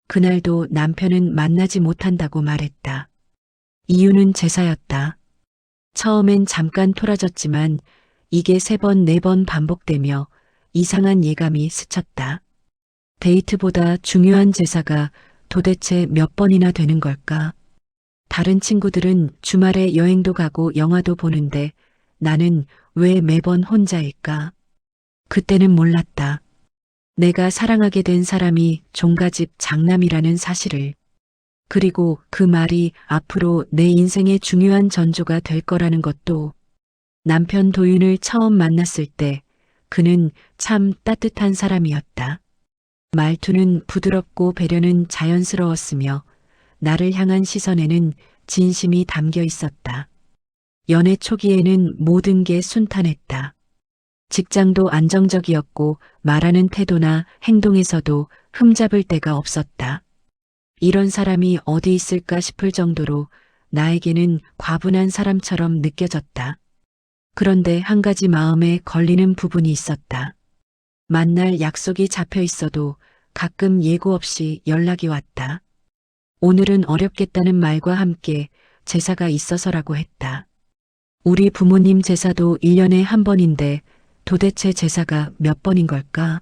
그날도 남편은 만나지 못한다고 말했다. 이유는 제사였다. 처음엔 잠깐 토라졌지만 이게 3번, 4번 반복되며 이상한 예감이 스쳤다. 데이트보다 중요한 제사가 도대체 몇 번이나 되는 걸까? 다른 친구들은 주말에 여행도 가고 영화도 보는데 나는 왜 매번 혼자일까? 그때는 몰랐다. 내가 사랑하게 된 사람이 종갓집 장남이라는 사실을. 그리고 그 말이 앞으로 내 인생의 중요한 전조가 될 거라는 것도. 남편 도윤을 처음 만났을 때 그는 참 따뜻한 사람이었다. 말투는 부드럽고 배려는 자연스러웠으며 나를 향한 시선에는 진심이 담겨 있었다. 연애 초기에는 모든 게 순탄했다. 직장도 안정적이었고 말하는 태도나 행동에서도 흠잡을 데가 없었다. 이런 사람이 어디 있을까 싶을 정도로 나에게는 과분한 사람처럼 느껴졌다. 그런데 한 가지 마음에 걸리는 부분이 있었다. 만날 약속이 잡혀 있어도 가끔 예고 없이 연락이 왔다. 오늘은 어렵겠다는 말과 함께 제사가 있어서라고 했다. 우리 부모님 제사도 1년에 한 번인데 도대체 제사가 몇 번인 걸까?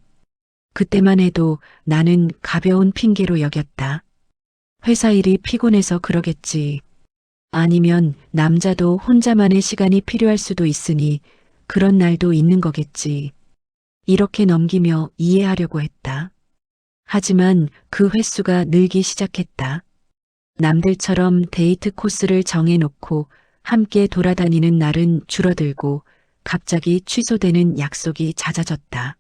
그때만 해도 나는 가벼운 핑계로 여겼다. 회사 일이 피곤해서 그러겠지. 아니면 남자도 혼자만의 시간이 필요할 수도 있으니 그런 날도 있는 거겠지. 이렇게 넘기며 이해하려고 했다. 하지만 그 횟수가 늘기 시작했다. 남들처럼 데이트 코스를 정해놓고 함께 돌아다니는 날은 줄어들고 갑자기 취소되는 약속이 잦아졌다.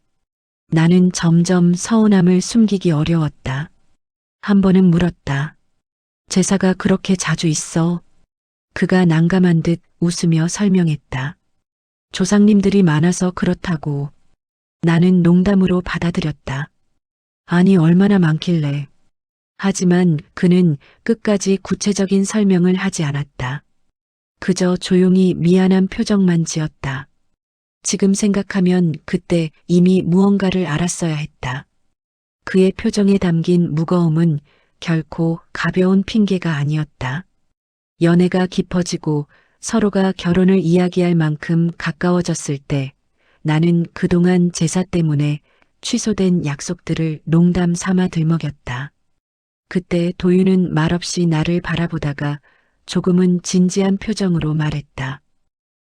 나는 점점 서운함을 숨기기 어려웠다. 한 번은 물었다. 제사가 그렇게 자주 있어? 그가 난감한 듯 웃으며 설명했다. 조상님들이 많아서 그렇다고. 나는 농담으로 받아들였다. 아니 얼마나 많길래. 하지만 그는 끝까지 구체적인 설명을 하지 않았다. 그저 조용히 미안한 표정만 지었다. 지금 생각하면 그때 이미 무언가를 알았어야 했다. 그의 표정에 담긴 무거움은 결코 가벼운 핑계가 아니었다. 연애가 깊어지고 서로가 결혼을 이야기할 만큼 가까워졌을 때 나는 그동안 제사 때문에 취소된 약속들을 농담 삼아 들먹였다. 그때 도윤은 말없이 나를 바라보다가 조금은 진지한 표정으로 말했다.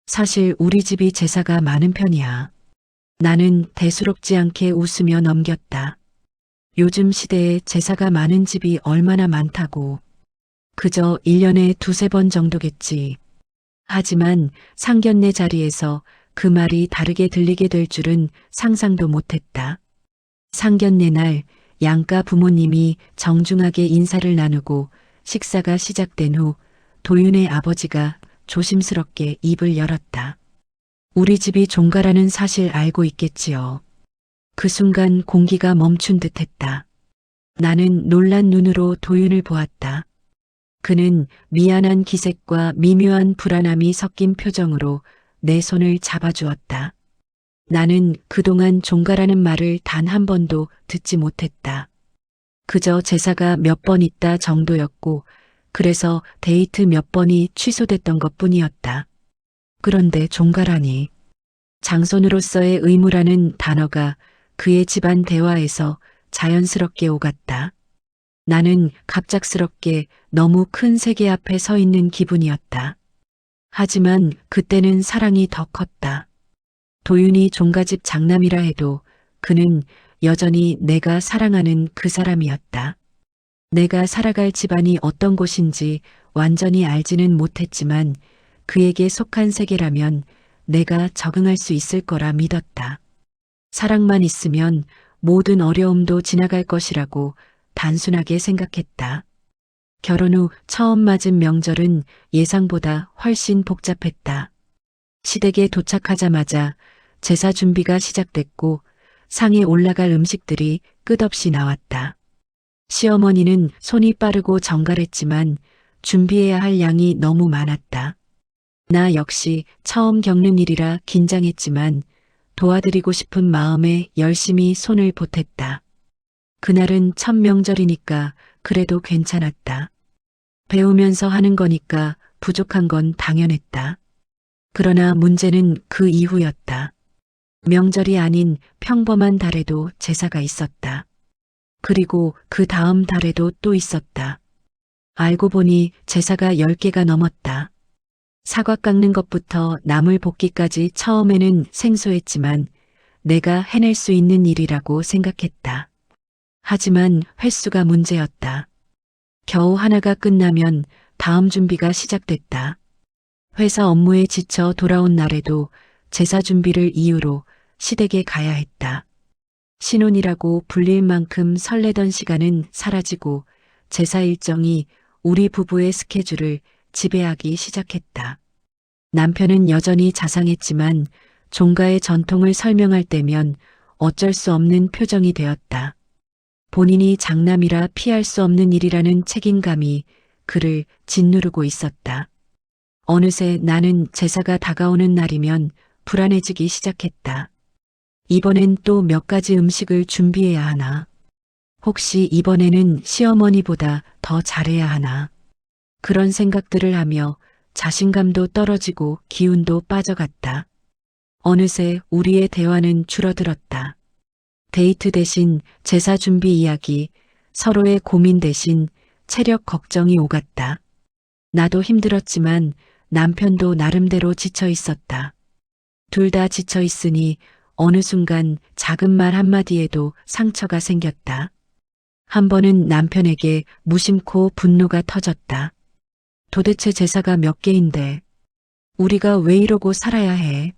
사실 우리 집이 제사가 많은 편이야. 나는 대수롭지 않게 웃으며 넘겼다. 요즘 시대에 제사가 많은 집이 얼마나 많다고. 그저 1년에 2~3번 정도겠지. 하지만 상견례 자리에서 그 말이 다르게 들리게 될 줄은 상상도 못했다. 상견례 날 양가 부모님이 정중하게 인사를 나누고 식사가 시작된 후 도윤의 아버지가 조심스럽게 입을 열었다. 우리 집이 종가라는 사실 알고 있겠지요. 그 순간 공기가 멈춘 듯했다. 나는 놀란 눈으로 도윤을 보았다. 그는 미안한 기색과 미묘한 불안함이 섞인 표정으로 내 손을 잡아주었다. 나는 그동안 종가라는 말을 단 한 번도 듣지 못했다. 그저 제사가 몇 번 있다 정도였고 그래서 데이트 몇 번이 취소됐던 것뿐이었다. 그런데 종가라니. 장손으로서의 의무라는 단어가 그의 집안 대화에서 자연스럽게 오갔다. 나는 갑작스럽게 너무 큰 세계 앞에 서 있는 기분이었다. 하지만 그때는 사랑이 더 컸다. 도윤이 종가집 장남이라 해도 그는 여전히 내가 사랑하는 그 사람이었다. 내가 살아갈 집안이 어떤 곳인지 완전히 알지는 못했지만 그에게 속한 세계라면 내가 적응할 수 있을 거라 믿었다. 사랑만 있으면 모든 어려움도 지나갈 것이라고 단순하게 생각했다. 결혼 후 처음 맞은 명절은 예상보다 훨씬 복잡했다. 시댁에 도착하자마자 제사 준비가 시작됐고 상에 올라갈 음식들이 끝없이 나왔다. 시어머니는 손이 빠르고 정갈했지만 준비해야 할 양이 너무 많았다. 나 역시 처음 겪는 일이라 긴장했지만 도와드리고 싶은 마음에 열심히 손을 보탰다. 그날은 첫 명절이니까 그래도 괜찮았다. 배우면서 하는 거니까 부족한 건 당연했다. 그러나 문제는 그 이후였다. 명절이 아닌 평범한 달에도 제사가 있었다. 그리고 그 다음 달에도 또 있었다. 알고 보니 제사가 10개가 넘었다. 사과 깎는 것부터 나물 볶기까지 처음에는 생소했지만 내가 해낼 수 있는 일이라고 생각했다. 하지만 횟수가 문제였다. 겨우 하나가 끝나면 다음 준비가 시작됐다. 회사 업무에 지쳐 돌아온 날에도 제사 준비를 이유로 시댁에 가야 했다. 신혼이라고 불릴 만큼 설레던 시간은 사라지고 제사 일정이 우리 부부의 스케줄을 지배하기 시작했다. 남편은 여전히 자상했지만 종가의 전통을 설명할 때면 어쩔 수 없는 표정이 되었다. 본인이 장남이라 피할 수 없는 일이라는 책임감이 그를 짓누르고 있었다. 어느새 나는 제사가 다가오는 날이면 불안해지기 시작했다. 이번엔 또 몇 가지 음식을 준비해야 하나? 혹시 이번에는 시어머니보다 더 잘해야 하나? 그런 생각들을 하며 자신감도 떨어지고 기운도 빠져갔다. 어느새 우리의 대화는 줄어들었다. 데이트 대신 제사 준비 이야기, 서로의 고민 대신 체력 걱정이 오갔다. 나도 힘들었지만 남편도 나름대로 지쳐 있었다. 둘 다 지쳐 있으니 어느 순간 작은 말 한마디에도 상처가 생겼다. 한 번은 남편에게 무심코 분노가 터졌다. 도대체 제사가 몇 개인데 우리가 왜 이러고 살아야 해?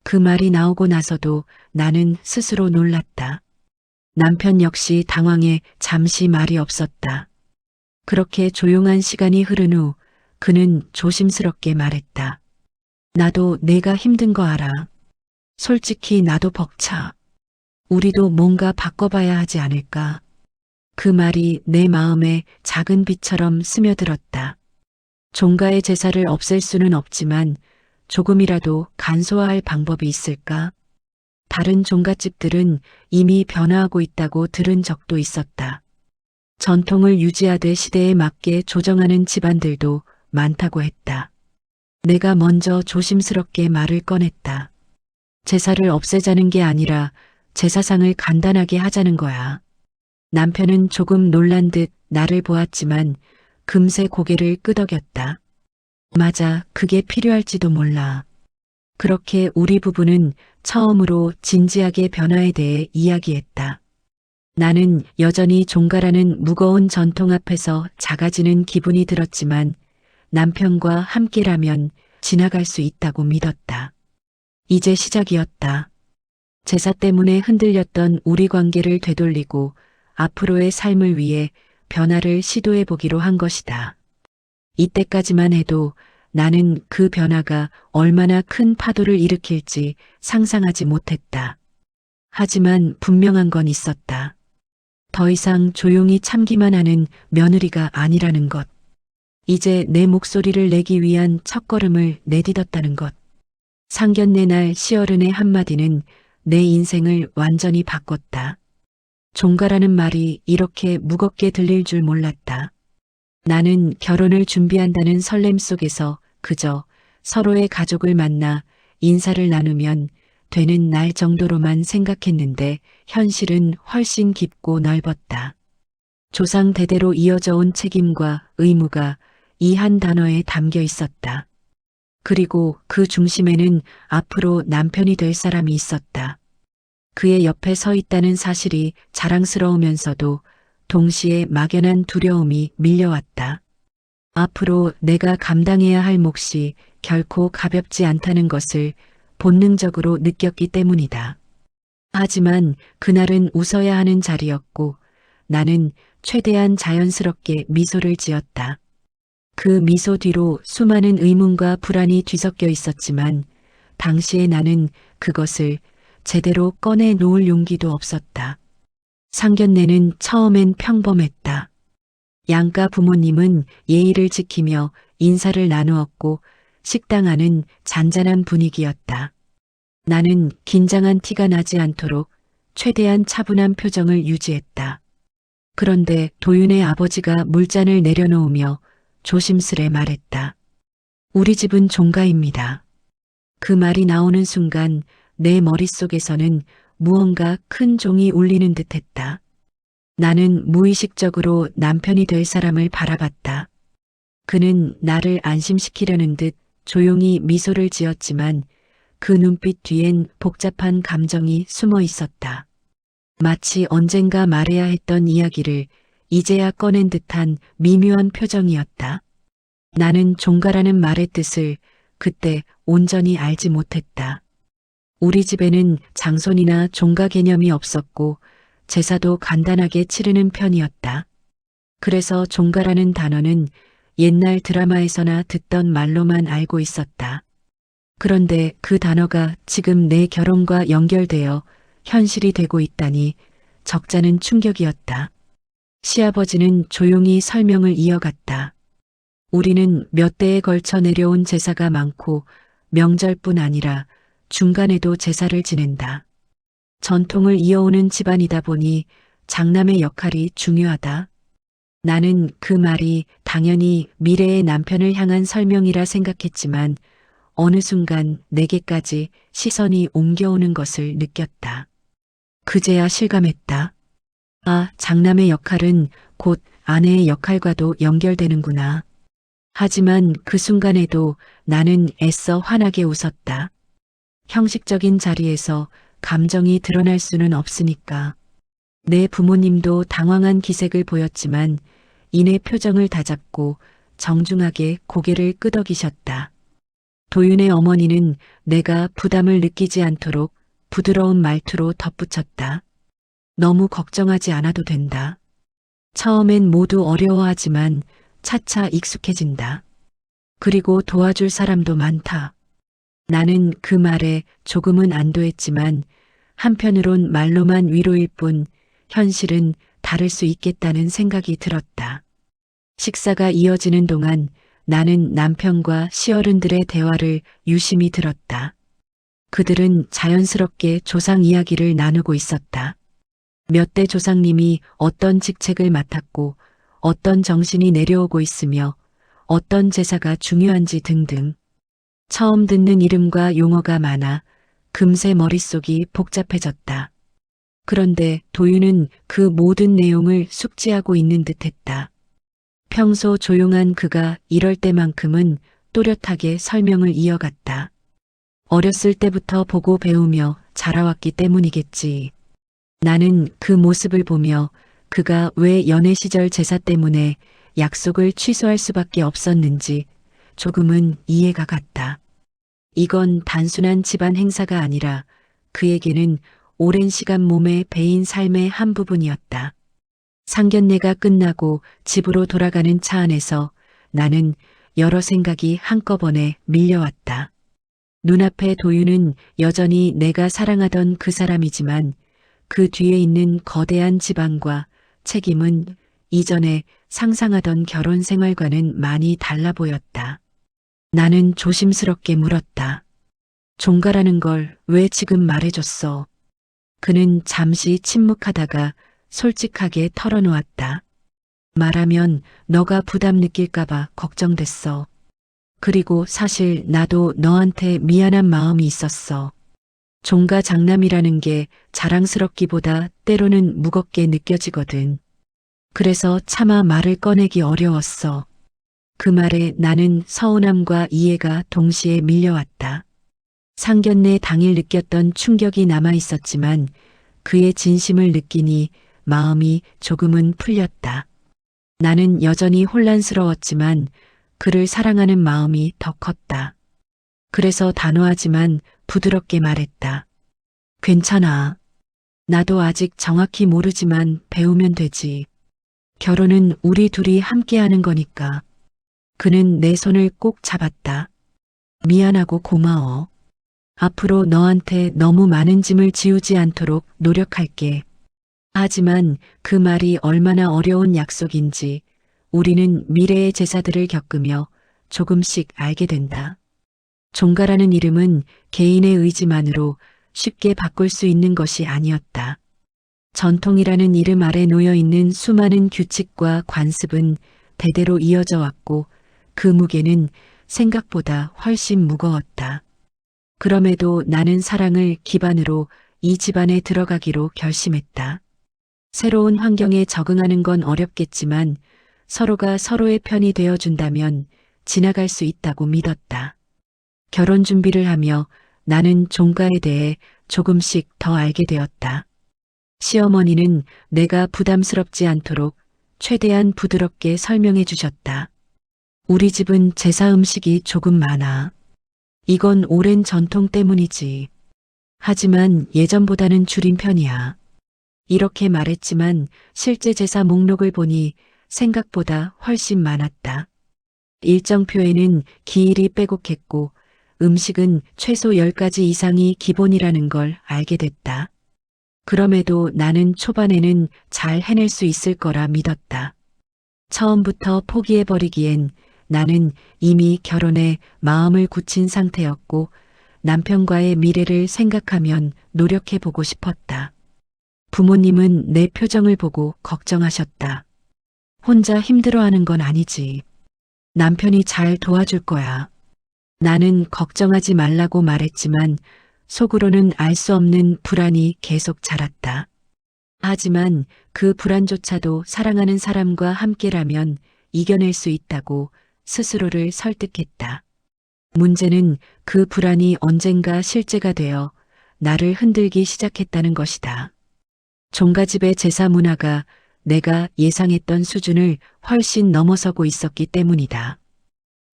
그 말이 나오고 나서도 나는 스스로 놀랐다. 남편 역시 당황해 잠시 말이 없었다. 그렇게 조용한 시간이 흐른 후 그는 조심스럽게 말했다. 나도 내가 힘든 거 알아. 솔직히 나도 벅차. 우리도 뭔가 바꿔봐야 하지 않을까. 그 말이 내 마음에 작은 비처럼 스며들었다. 종가의 제사를 없앨 수는 없지만 조금이라도 간소화할 방법이 있을까? 다른 종갓집들은 이미 변화하고 있다고 들은 적도 있었다. 전통을 유지하되 시대에 맞게 조정하는 집안들도 많다고 했다. 내가 먼저 조심스럽게 말을 꺼냈다. 제사를 없애자는 게 아니라 제사상을 간단하게 하자는 거야. 남편은 조금 놀란 듯 나를 보았지만 금세 고개를 끄덕였다. 맞아, 그게 필요할지도 몰라. 그렇게 우리 부부는 처음으로 진지하게 변화에 대해 이야기했다. 나는 여전히 종가라는 무거운 전통 앞에서 작아지는 기분이 들었지만 남편과 함께라면 지나갈 수 있다고 믿었다. 이제 시작이었다. 제사 때문에 흔들렸던 우리 관계를 되돌리고 앞으로의 삶을 위해 변화를 시도해 보기로 한 것이다. 이때까지만 해도 나는 그 변화가 얼마나 큰 파도를 일으킬지 상상하지 못했다. 하지만 분명한 건 있었다. 더 이상 조용히 참기만 하는 며느리가 아니라는 것. 이제 내 목소리를 내기 위한 첫걸음을 내딛었다는 것. 상견례 날 시어른의 한마디는 내 인생을 완전히 바꿨다. 종가라는 말이 이렇게 무겁게 들릴 줄 몰랐다. 나는 결혼을 준비한다는 설렘 속에서 그저 서로의 가족을 만나 인사를 나누면 되는 날 정도로만 생각했는데 현실은 훨씬 깊고 넓었다. 조상 대대로 이어져 온 책임과 의무가 이 한 단어에 담겨 있었다. 그리고 그 중심에는 앞으로 남편이 될 사람이 있었다. 그의 옆에 서 있다는 사실이 자랑스러우면서도 동시에 막연한 두려움이 밀려왔다. 앞으로 내가 감당해야 할 몫이 결코 가볍지 않다는 것을 본능적으로 느꼈기 때문이다. 하지만 그날은 웃어야 하는 자리였고 나는 최대한 자연스럽게 미소를 지었다. 그 미소 뒤로 수많은 의문과 불안이 뒤섞여 있었지만 당시에 나는 그것을 제대로 꺼내 놓을 용기도 없었다. 상견례는 처음엔 평범했다. 양가 부모님은 예의를 지키며 인사를 나누었고 식당 안은 잔잔한 분위기였다. 나는 긴장한 티가 나지 않도록 최대한 차분한 표정을 유지했다. 그런데 도윤의 아버지가 물잔을 내려놓으며 조심스레 말했다. 우리 집은 종가입니다. 그 말이 나오는 순간 내 머릿속에서는 무언가 큰 종이 울리는 듯했다. 나는 무의식적으로 남편이 될 사람을 바라봤다. 그는 나를 안심시키려는 듯 조용히 미소를 지었지만 그 눈빛 뒤엔 복잡한 감정이 숨어 있었다. 마치 언젠가 말해야 했던 이야기를 이제야 꺼낸 듯한 미묘한 표정이었다. 나는 종가라는 말의 뜻을 그때 온전히 알지 못했다. 우리 집에는 장손이나 종가 개념이 없었고 제사도 간단하게 치르는 편이었다. 그래서 종가라는 단어는 옛날 드라마에서나 듣던 말로만 알고 있었다. 그런데 그 단어가 지금 내 결혼과 연결되어 현실이 되고 있다니 적잖은 충격이었다. 시아버지는 조용히 설명을 이어갔다. 우리는 몇 대에 걸쳐 내려온 제사가 많고 명절뿐 아니라 중간에도 제사를 지낸다. 전통을 이어오는 집안이다 보니 장남의 역할이 중요하다. 나는 그 말이 당연히 미래의 남편을 향한 설명이라 생각했지만 어느 순간 내게까지 시선이 옮겨오는 것을 느꼈다. 그제야 실감했다. 아, 장남의 역할은 곧 아내의 역할과도 연결되는구나. 하지만 그 순간에도 나는 애써 환하게 웃었다. 형식적인 자리에서 감정이 드러날 수는 없으니까. 내 부모님도 당황한 기색을 보였지만 이내 표정을 다잡고 정중하게 고개를 끄덕이셨다. 도윤의 어머니는 내가 부담을 느끼지 않도록 부드러운 말투로 덧붙였다. 너무 걱정하지 않아도 된다. 처음엔 모두 어려워하지만 차차 익숙해진다. 그리고 도와줄 사람도 많다. 나는 그 말에 조금은 안도했지만 한편으론 말로만 위로일 뿐 현실은 다를 수 있겠다는 생각이 들었다. 식사가 이어지는 동안 나는 남편과 시어른들의 대화를 유심히 들었다. 그들은 자연스럽게 조상 이야기를 나누고 있었다. 몇 대 조상님이 어떤 직책을 맡았고 어떤 정신이 내려오고 있으며 어떤 제사가 중요한지 등등. 처음 듣는 이름과 용어가 많아 금세 머릿속이 복잡해졌다. 그런데 도윤은 그 모든 내용을 숙지하고 있는 듯했다. 평소 조용한 그가 이럴 때만큼은 또렷하게 설명을 이어갔다. 어렸을 때부터 보고 배우며 자라왔기 때문이겠지. 나는 그 모습을 보며 그가 왜 연애 시절 제사 때문에 약속을 취소할 수밖에 없었는지 조금은 이해가 갔다. 이건 단순한 집안 행사가 아니라 그에게는 오랜 시간 몸에 배인 삶의 한 부분이었다. 상견례가 끝나고 집으로 돌아가는 차 안에서 나는 여러 생각이 한꺼번에 밀려왔다. 눈앞의 도윤은 여전히 내가 사랑하던 그 사람이지만 그 뒤에 있는 거대한 집안과 책임은 이전에 상상하던 결혼 생활과는 많이 달라 보였다. 나는 조심스럽게 물었다. 종가라는 걸 왜 지금 말해줬어? 그는 잠시 침묵하다가 솔직하게 털어놓았다. 말하면 너가 부담 느낄까봐 걱정됐어. 그리고 사실 나도 너한테 미안한 마음이 있었어. 종가 장남이라는 게 자랑스럽기보다 때로는 무겁게 느껴지거든. 그래서 차마 말을 꺼내기 어려웠어. 그 말에 나는 서운함과 이해가 동시에 밀려왔다. 상견례 당일 느꼈던 충격이 남아 있었지만 그의 진심을 느끼니 마음이 조금은 풀렸다. 나는 여전히 혼란스러웠지만 그를 사랑하는 마음이 더 컸다. 그래서 단호하지만 부드럽게 말했다. 괜찮아. 나도 아직 정확히 모르지만 배우면 되지. 결혼은 우리 둘이 함께하는 거니까. 그는 내 손을 꼭 잡았다. 미안하고 고마워. 앞으로 너한테 너무 많은 짐을 지우지 않도록 노력할게. 하지만 그 말이 얼마나 어려운 약속인지 우리는 미래의 제사들을 겪으며 조금씩 알게 된다. 종가라는 이름은 개인의 의지만으로 쉽게 바꿀 수 있는 것이 아니었다. 전통이라는 이름 아래 놓여 있는 수많은 규칙과 관습은 대대로 이어져 왔고 그 무게는 생각보다 훨씬 무거웠다. 그럼에도 나는 사랑을 기반으로 이 집안에 들어가기로 결심했다. 새로운 환경에 적응하는 건 어렵겠지만 서로가 서로의 편이 되어준다면 지나갈 수 있다고 믿었다. 결혼 준비를 하며 나는 종가에 대해 조금씩 더 알게 되었다. 시어머니는 내가 부담스럽지 않도록 최대한 부드럽게 설명해 주셨다. 우리 집은 제사 음식이 조금 많아. 이건 오랜 전통 때문이지. 하지만 예전보다는 줄인 편이야. 이렇게 말했지만 실제 제사 목록을 보니 생각보다 훨씬 많았다. 일정표에는 기일이 빼곡했고 음식은 최소 10가지 이상이 기본이라는 걸 알게 됐다. 그럼에도 나는 초반에는 잘 해낼 수 있을 거라 믿었다. 처음부터 포기해버리기엔 나는 이미 결혼에 마음을 굳힌 상태였고 남편과의 미래를 생각하면 노력해보고 싶었다. 부모님은 내 표정을 보고 걱정하셨다. 혼자 힘들어하는 건 아니지. 남편이 잘 도와줄 거야. 나는 걱정하지 말라고 말했지만 속으로는 알 수 없는 불안이 계속 자랐다. 하지만 그 불안조차도 사랑하는 사람과 함께라면 이겨낼 수 있다고 스스로를 설득했다. 문제는 그 불안이 언젠가 실제가 되어 나를 흔들기 시작했다는 것이다. 종가집의 제사 문화가 내가 예상했던 수준을 훨씬 넘어서고 있었기 때문이다.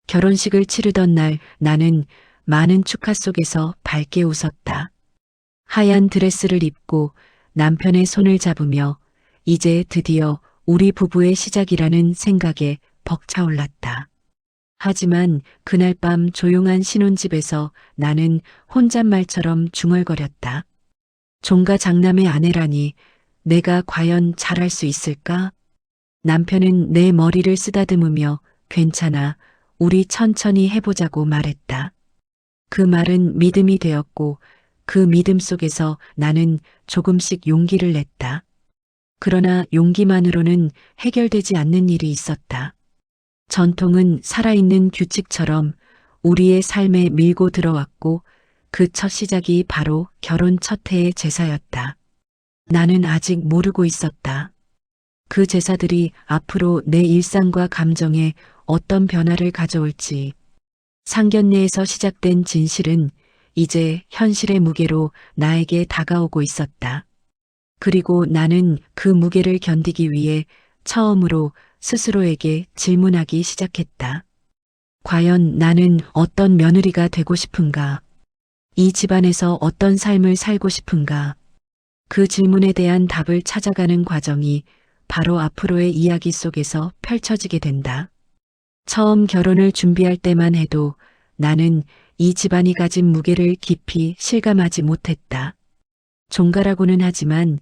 결혼식을 치르던 날 나는 많은 축하 속에서 밝게 웃었다. 하얀 드레스를 입고 남편의 손을 잡으며 이제 드디어 우리 부부의 시작이라는 생각에 벅차올랐다. 하지만 그날 밤 조용한 신혼집에서 나는 혼잣말처럼 중얼거렸다. 종가 장남의 아내라니 내가 과연 잘할 수 있을까? 남편은 내 머리를 쓰다듬으며 괜찮아, 우리 천천히 해보자고 말했다. 그 말은 믿음이 되었고 그 믿음 속에서 나는 조금씩 용기를 냈다. 그러나 용기만으로는 해결되지 않는 일이 있었다. 전통은 살아있는 규칙처럼 우리의 삶에 밀고 들어왔고 그 첫 시작이 바로 결혼 첫 해의 제사였다. 나는 아직 모르고 있었다. 그 제사들이 앞으로 내 일상과 감정에 어떤 변화를 가져올지. 상견례에서 시작된 진실은 이제 현실의 무게로 나에게 다가오고 있었다. 그리고 나는 그 무게를 견디기 위해 처음으로 스스로에게 질문하기 시작했다. 과연 나는 어떤 며느리가 되고 싶은가? 이 집안에서 어떤 삶을 살고 싶은가? 그 질문에 대한 답을 찾아가는 과정이 바로 앞으로의 이야기 속에서 펼쳐지게 된다. 처음 결혼을 준비할 때만 해도 나는 이 집안이 가진 무게를 깊이 실감하지 못했다. 종가라고는 하지만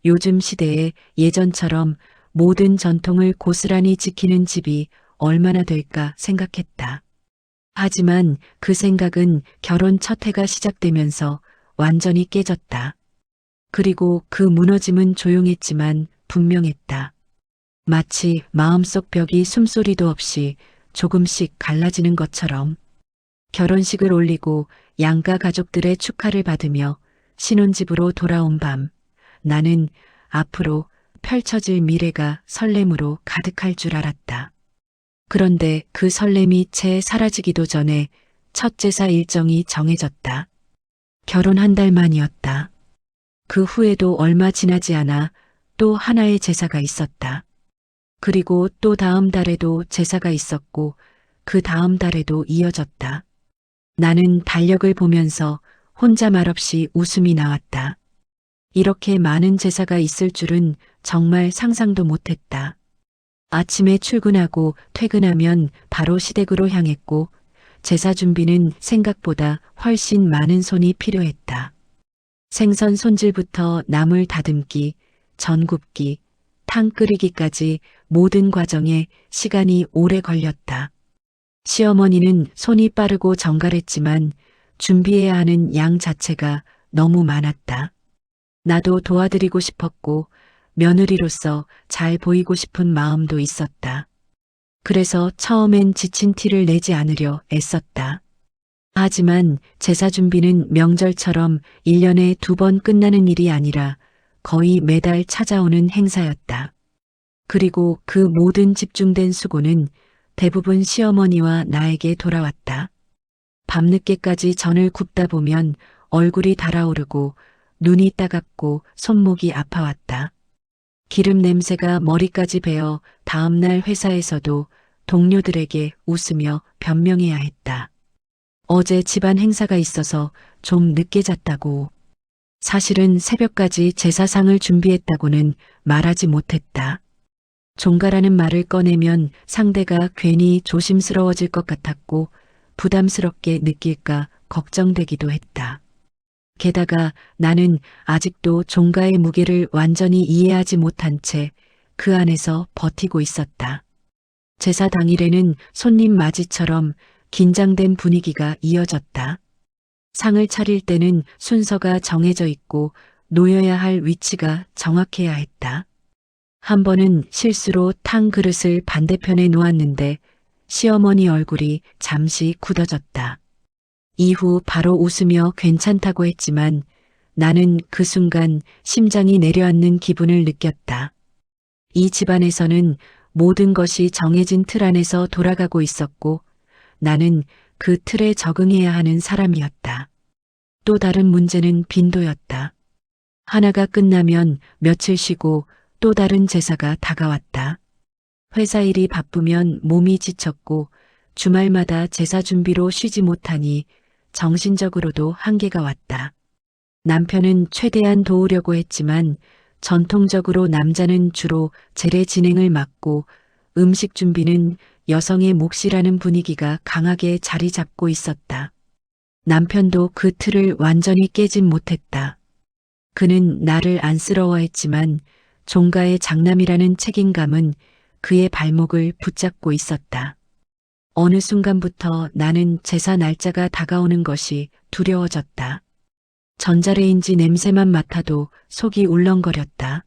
요즘 시대에 예전처럼 모든 전통을 고스란히 지키는 집이 얼마나 될까 생각했다. 하지만 그 생각은 결혼 첫 해가 시작되면서 완전히 깨졌다. 그리고 그 무너짐은 조용했지만 분명했다. 마치 마음속 벽이 숨소리도 없이 조금씩 갈라지는 것처럼. 결혼식을 올리고 양가 가족들의 축하를 받으며 신혼집으로 돌아온 밤, 나는 앞으로 펼쳐질 미래가 설렘으로 가득할 줄 알았다. 그런데 그 설렘이 채 사라지기도 전에 첫 제사 일정이 정해졌다. 결혼 한 달 만이었다. 그 후에도 얼마 지나지 않아 또 하나의 제사가 있었다. 그리고 또 다음 달에도 제사가 있었고 그 다음 달에도 이어졌다. 나는 달력을 보면서 혼자 말없이 웃음이 나왔다. 이렇게 많은 제사가 있을 줄은 정말 상상도 못했다. 아침에 출근하고 퇴근하면 바로 시댁으로 향했고 제사 준비는 생각보다 훨씬 많은 손이 필요했다. 생선 손질부터 나물 다듬기, 전 굽기, 탕 끓이기까지 모든 과정에 시간이 오래 걸렸다. 시어머니는 손이 빠르고 정갈했지만 준비해야 하는 양 자체가 너무 많았다. 나도 도와드리고 싶었고 며느리로서 잘 보이고 싶은 마음도 있었다. 그래서 처음엔 지친 티를 내지 않으려 애썼다. 하지만 제사 준비는 명절처럼 1년에 2번 끝나는 일이 아니라 거의 매달 찾아오는 행사였다. 그리고 그 모든 집중된 수고는 대부분 시어머니와 나에게 돌아왔다. 밤늦게까지 전을 굽다 보면 얼굴이 달아오르고 눈이 따갑고 손목이 아파왔다. 기름 냄새가 머리까지 배어 다음날 회사에서도 동료들에게 웃으며 변명해야 했다. 어제 집안 행사가 있어서 좀 늦게 잤다고. 사실은 새벽까지 제사상을 준비했다고는 말하지 못했다. 종가라는 말을 꺼내면 상대가 괜히 조심스러워질 것 같았고 부담스럽게 느낄까 걱정되기도 했다. 게다가 나는 아직도 종가의 무게를 완전히 이해하지 못한 채 그 안에서 버티고 있었다. 제사 당일에는 손님 맞이처럼 긴장된 분위기가 이어졌다. 상을 차릴 때는 순서가 정해져 있고 놓여야 할 위치가 정확해야 했다. 한 번은 실수로 탕 그릇을 반대편에 놓았는데 시어머니 얼굴이 잠시 굳어졌다. 이후 바로 웃으며 괜찮다고 했지만 나는 그 순간 심장이 내려앉는 기분을 느꼈다. 이 집안에서는 모든 것이 정해진 틀 안에서 돌아가고 있었고 나는 그 틀에 적응해야 하는 사람이었다. 또 다른 문제는 빈도였다. 하나가 끝나면 며칠 쉬고 또 다른 제사가 다가왔다. 회사 일이 바쁘면 몸이 지쳤고 주말마다 제사 준비로 쉬지 못하니 정신적으로도 한계가 왔다. 남편은 최대한 도우려고 했지만 전통적으로 남자는 주로 제례 진행을 맡고 음식 준비는 여성의 몫이라는 분위기가 강하게 자리 잡고 있었다. 남편도 그 틀을 완전히 깨진 못했다. 그는 나를 안쓰러워했지만 종가의 장남이라는 책임감은 그의 발목을 붙잡고 있었다. 어느 순간부터 나는 제사 날짜가 다가오는 것이 두려워졌다. 전자레인지 냄새만 맡아도 속이 울렁거렸다.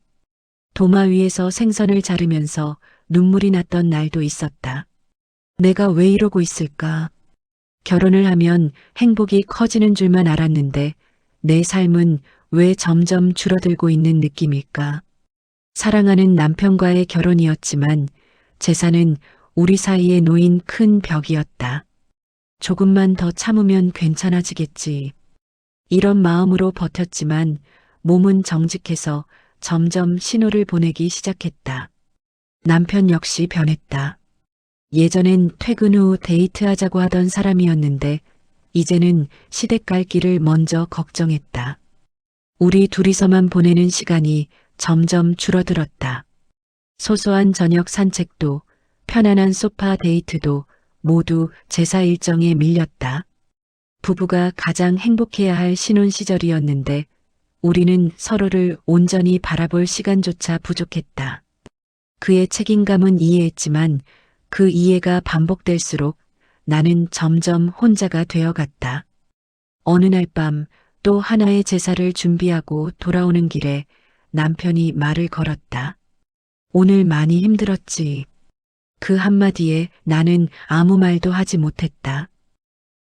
도마 위에서 생선을 자르면서 눈물이 났던 날도 있었다. 내가 왜 이러고 있을까? 결혼을 하면 행복이 커지는 줄만 알았는데 내 삶은 왜 점점 줄어들고 있는 느낌일까? 사랑하는 남편과의 결혼이었지만 제사는 우리 사이에 놓인 큰 벽이었다. 조금만 더 참으면 괜찮아지겠지. 이런 마음으로 버텼지만 몸은 정직해서 점점 신호를 보내기 시작했다. 남편 역시 변했다. 예전엔 퇴근 후 데이트하자고 하던 사람이었는데 이제는 시댁 갈 길을 먼저 걱정했다. 우리 둘이서만 보내는 시간이 점점 줄어들었다. 소소한 저녁 산책도 편안한 소파 데이트도 모두 제사 일정에 밀렸다. 부부가 가장 행복해야 할 신혼 시절이었는데 우리는 서로를 온전히 바라볼 시간조차 부족했다. 그의 책임감은 이해했지만 그 이해가 반복될수록 나는 점점 혼자가 되어갔다. 어느 날 밤 또 하나의 제사를 준비하고 돌아오는 길에 남편이 말을 걸었다. 오늘 많이 힘들었지. 그 한마디에 나는 아무 말도 하지 못했다.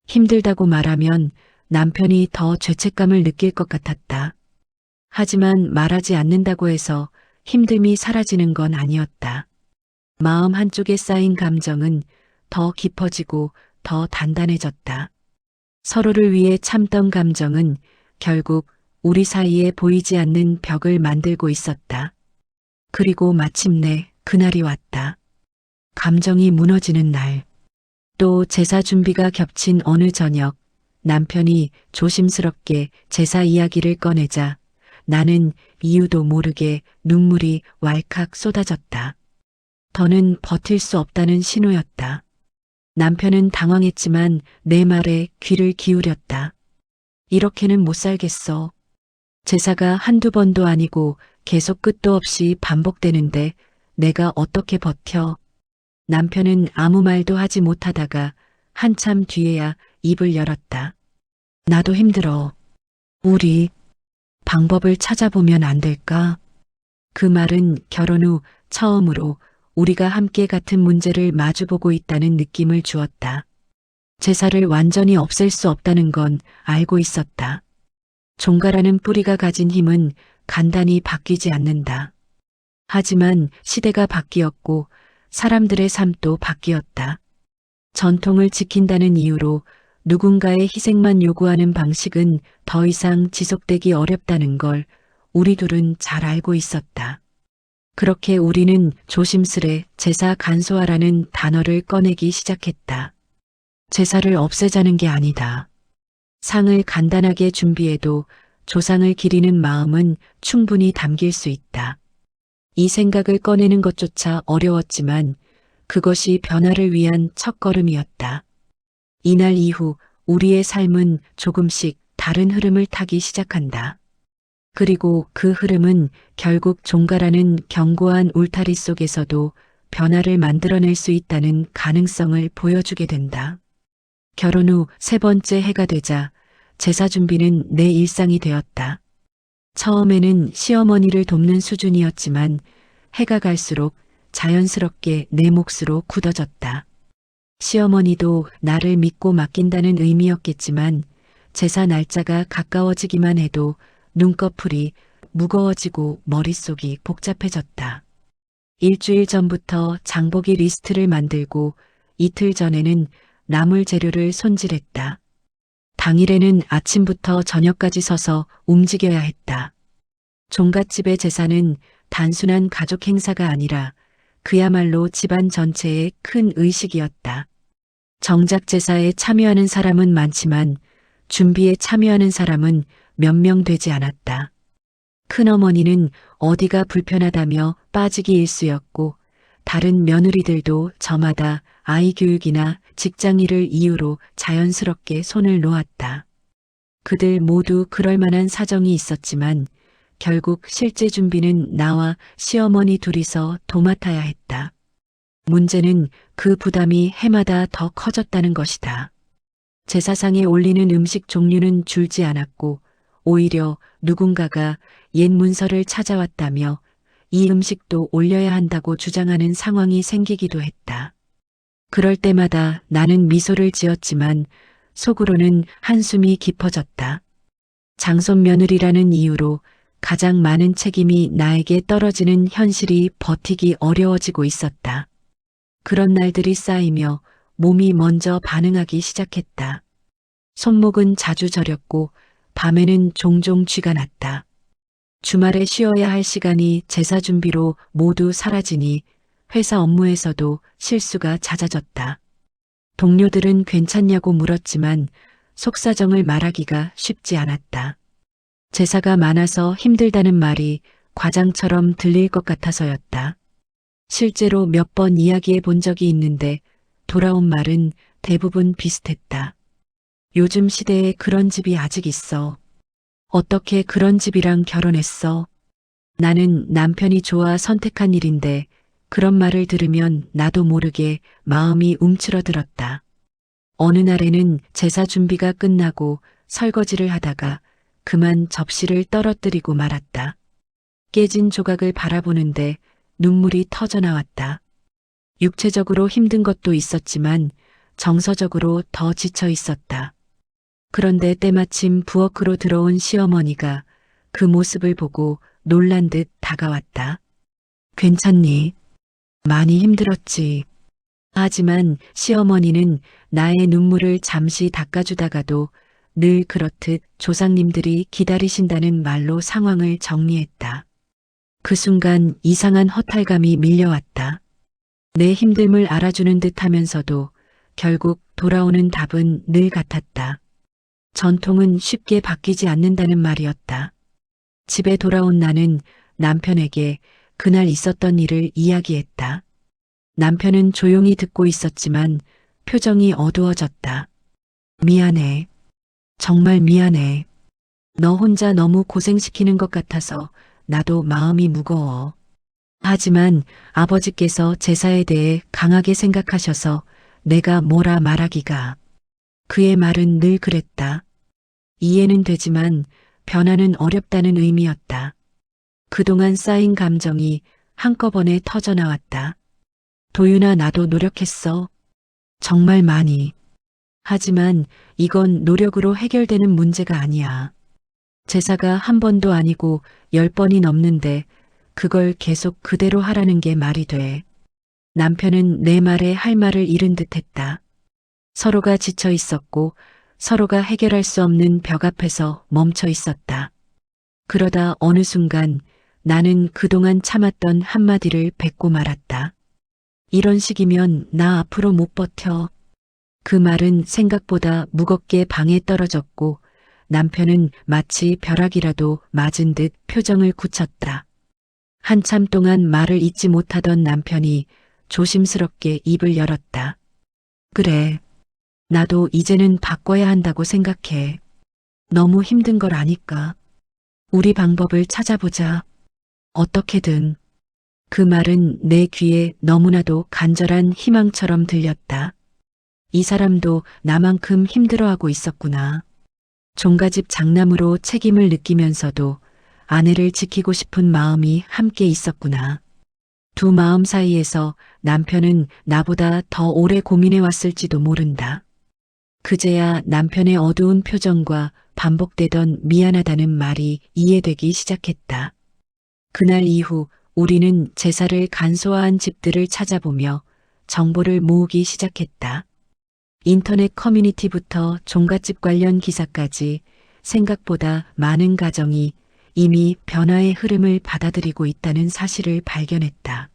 힘들다고 말하면 남편이 더 죄책감을 느낄 것 같았다. 하지만 말하지 않는다고 해서 힘듦이 사라지는 건 아니었다. 마음 한쪽에 쌓인 감정은 더 깊어지고 더 단단해졌다. 서로를 위해 참던 감정은 결국 우리 사이에 보이지 않는 벽을 만들고 있었다. 그리고 마침내 그날이 왔다. 감정이 무너지는 날. 또 제사 준비가 겹친 어느 저녁 남편이 조심스럽게 제사 이야기를 꺼내자 나는 이유도 모르게 눈물이 왈칵 쏟아졌다. 더는 버틸 수 없다는 신호였다. 남편은 당황했지만 내 말에 귀를 기울였다. 이렇게는 못 살겠어. 제사가 한두 번도 아니고 계속 끝도 없이 반복되는데 내가 어떻게 버텨? 남편은 아무 말도 하지 못하다가 한참 뒤에야 입을 열었다. 나도 힘들어. 우리 방법을 찾아보면 안 될까? 그 말은 결혼 후 처음으로 우리가 함께 같은 문제를 마주보고 있다는 느낌을 주었다. 제사를 완전히 없앨 수 없다는 건 알고 있었다. 종가라는 뿌리가 가진 힘은 간단히 바뀌지 않는다. 하지만 시대가 바뀌었고 사람들의 삶도 바뀌었다. 전통을 지킨다는 이유로 누군가의 희생만 요구하는 방식은 더 이상 지속되기 어렵다는 걸 우리 둘은 잘 알고 있었다. 그렇게 우리는 조심스레 제사 간소화라는 단어를 꺼내기 시작했다. 제사를 없애자는 게 아니다. 상을 간단하게 준비해도 조상을 기리는 마음은 충분히 담길 수 있다. 이 생각을 꺼내는 것조차 어려웠지만 그것이 변화를 위한 첫걸음이었다. 이날 이후 우리의 삶은 조금씩 다른 흐름을 타기 시작한다. 그리고 그 흐름은 결국 종가라는 견고한 울타리 속에서도 변화를 만들어낼 수 있다는 가능성을 보여주게 된다. 결혼 후 세 번째 해가 되자 제사 준비는 내 일상이 되었다. 처음에는 시어머니를 돕는 수준이었지만 해가 갈수록 자연스럽게 내 몫으로 굳어졌다. 시어머니도 나를 믿고 맡긴다는 의미였겠지만 제사 날짜가 가까워지기만 해도 눈꺼풀이 무거워지고 머릿속이 복잡해졌다. 일주일 전부터 장보기 리스트를 만들고 이틀 전에는 나물 재료를 손질했다. 당일에는 아침부터 저녁까지 서서 움직여야 했다. 종갓집의 제사는 단순한 가족 행사가 아니라 그야말로 집안 전체의 큰 의식이었다. 정작 제사에 참여하는 사람은 많지만 준비에 참여하는 사람은 몇 명 되지 않았다. 큰어머니는 어디가 불편하다며 빠지기 일쑤였고 다른 며느리들도 저마다 아이 교육이나 직장 일을 이유로 자연스럽게 손을 놓았다. 그들 모두 그럴 만한 사정이 있었지만 결국 실제 준비는 나와 시어머니 둘이서 도맡아야 했다. 문제는 그 부담이 해마다 더 커졌다는 것이다. 제사상에 올리는 음식 종류는 줄지 않았고 오히려 누군가가 옛 문서를 찾아왔다며 이 음식도 올려야 한다고 주장하는 상황이 생기기도 했다. 그럴 때마다 나는 미소를 지었지만 속으로는 한숨이 깊어졌다. 장손 며느리라는 이유로 가장 많은 책임이 나에게 떨어지는 현실이 버티기 어려워지고 있었다. 그런 날들이 쌓이며 몸이 먼저 반응하기 시작했다. 손목은 자주 저렸고 밤에는 종종 쥐가 났다. 주말에 쉬어야 할 시간이 제사 준비로 모두 사라지니 회사 업무에서도 실수가 잦아졌다. 동료들은 괜찮냐고 물었지만 속사정을 말하기가 쉽지 않았다. 제사가 많아서 힘들다는 말이 과장처럼 들릴 것 같아서였다. 실제로 몇 번 이야기해 본 적이 있는데 돌아온 말은 대부분 비슷했다. 요즘 시대에 그런 집이 아직 있어. 어떻게 그런 집이랑 결혼했어? 나는 남편이 좋아 선택한 일인데 그런 말을 들으면 나도 모르게 마음이 움츠러들었다. 어느 날에는 제사 준비가 끝나고 설거지를 하다가 그만 접시를 떨어뜨리고 말았다. 깨진 조각을 바라보는데 눈물이 터져 나왔다. 육체적으로 힘든 것도 있었지만 정서적으로 더 지쳐 있었다. 그런데 때마침 부엌으로 들어온 시어머니가 그 모습을 보고 놀란 듯 다가왔다. 괜찮니? 많이 힘들었지. 하지만 시어머니는 나의 눈물을 잠시 닦아주다가도 늘 그렇듯 조상님들이 기다리신다는 말로 상황을 정리했다. 그 순간 이상한 허탈감이 밀려왔다. 내 힘듦을 알아주는 듯 하면서도 결국 돌아오는 답은 늘 같았다. 전통은 쉽게 바뀌지 않는다는 말이었다. 집에 돌아온 나는 남편에게 그날 있었던 일을 이야기했다. 남편은 조용히 듣고 있었지만 표정이 어두워졌다. 미안해. 정말 미안해. 너 혼자 너무 고생시키는 것 같아서 나도 마음이 무거워. 하지만 아버지께서 제사에 대해 강하게 생각하셔서 내가 뭐라 말하기가. 그의 말은 늘 그랬다. 이해는 되지만 변화는 어렵다는 의미였다. 그동안 쌓인 감정이 한꺼번에 터져나왔다. 도윤아, 나도 노력했어. 정말 많이. 하지만 이건 노력으로 해결되는 문제가 아니야. 제사가 한 번도 아니고 10번이 넘는데 그걸 계속 그대로 하라는 게 말이 돼. 남편은 내 말에 할 말을 잃은 듯 했다. 서로가 지쳐 있었고 서로가 해결할 수 없는 벽 앞에서 멈춰 있었다. 그러다 어느 순간 나는 그동안 참았던 한마디를 뱉고 말았다. 이런 식이면 나 앞으로 못 버텨. 그 말은 생각보다 무겁게 방에 떨어졌고 남편은 마치 벼락이라도 맞은 듯 표정을 굳혔다. 한참 동안 말을 잇지 못하던 남편이 조심스럽게 입을 열었다. 그래. 나도 이제는 바꿔야 한다고 생각해. 너무 힘든 걸 아니까. 우리 방법을 찾아보자. 어떻게든. 그 말은 내 귀에 너무나도 간절한 희망처럼 들렸다. 이 사람도 나만큼 힘들어하고 있었구나. 종갓집 장남으로 책임을 느끼면서도 아내를 지키고 싶은 마음이 함께 있었구나. 두 마음 사이에서 남편은 나보다 더 오래 고민해 왔을지도 모른다. 그제야 남편의 어두운 표정과 반복되던 미안하다는 말이 이해되기 시작했다. 그날 이후 우리는 제사를 간소화한 집들을 찾아보며 정보를 모으기 시작했다. 인터넷 커뮤니티부터 종갓집 관련 기사까지 생각보다 많은 가정이 이미 변화의 흐름을 받아들이고 있다는 사실을 발견했다.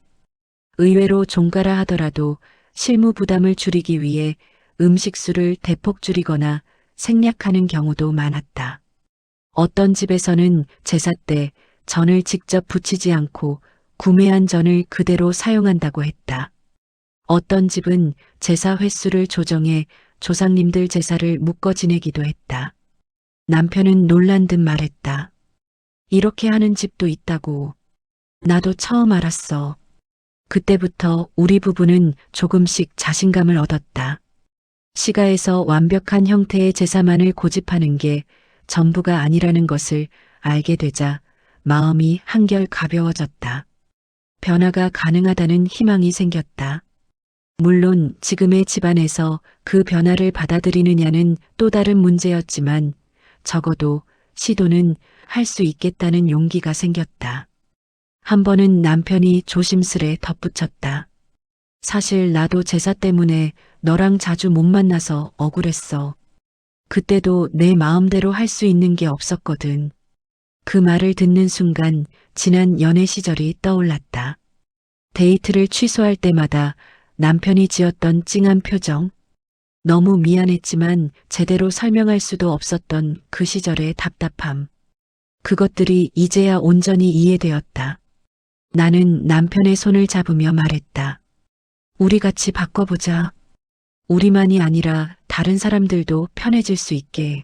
의외로 종가라 하더라도 실무 부담을 줄이기 위해 음식수를 대폭 줄이거나 생략하는 경우도 많았다. 어떤 집에서는 제사 때 전을 직접 부치지 않고 구매한 전을 그대로 사용한다고 했다. 어떤 집은 제사 횟수를 조정해 조상님들 제사를 묶어 지내기도 했다. 남편은 놀란 듯 말했다. 이렇게 하는 집도 있다고. 나도 처음 알았어. 그때부터 우리 부부는 조금씩 자신감을 얻었다. 시가에서 완벽한 형태의 제사만을 고집하는 게 전부가 아니라는 것을 알게 되자 마음이 한결 가벼워졌다. 변화가 가능하다는 희망이 생겼다. 물론 지금의 집안에서 그 변화를 받아들이느냐는 또 다른 문제였지만 적어도 시도는 할 수 있겠다는 용기가 생겼다. 한 번은 남편이 조심스레 덧붙였다. 사실 나도 제사 때문에 너랑 자주 못 만나서 억울했어. 그때도 내 마음대로 할 수 있는 게 없었거든. 그 말을 듣는 순간 지난 연애 시절이 떠올랐다. 데이트를 취소할 때마다 남편이 지었던 찡한 표정, 너무 미안했지만 제대로 설명할 수도 없었던 그 시절의 답답함. 그것들이 이제야 온전히 이해되었다. 나는 남편의 손을 잡으며 말했다. 우리 같이 바꿔보자. 우리만이 아니라 다른 사람들도 편해질 수 있게.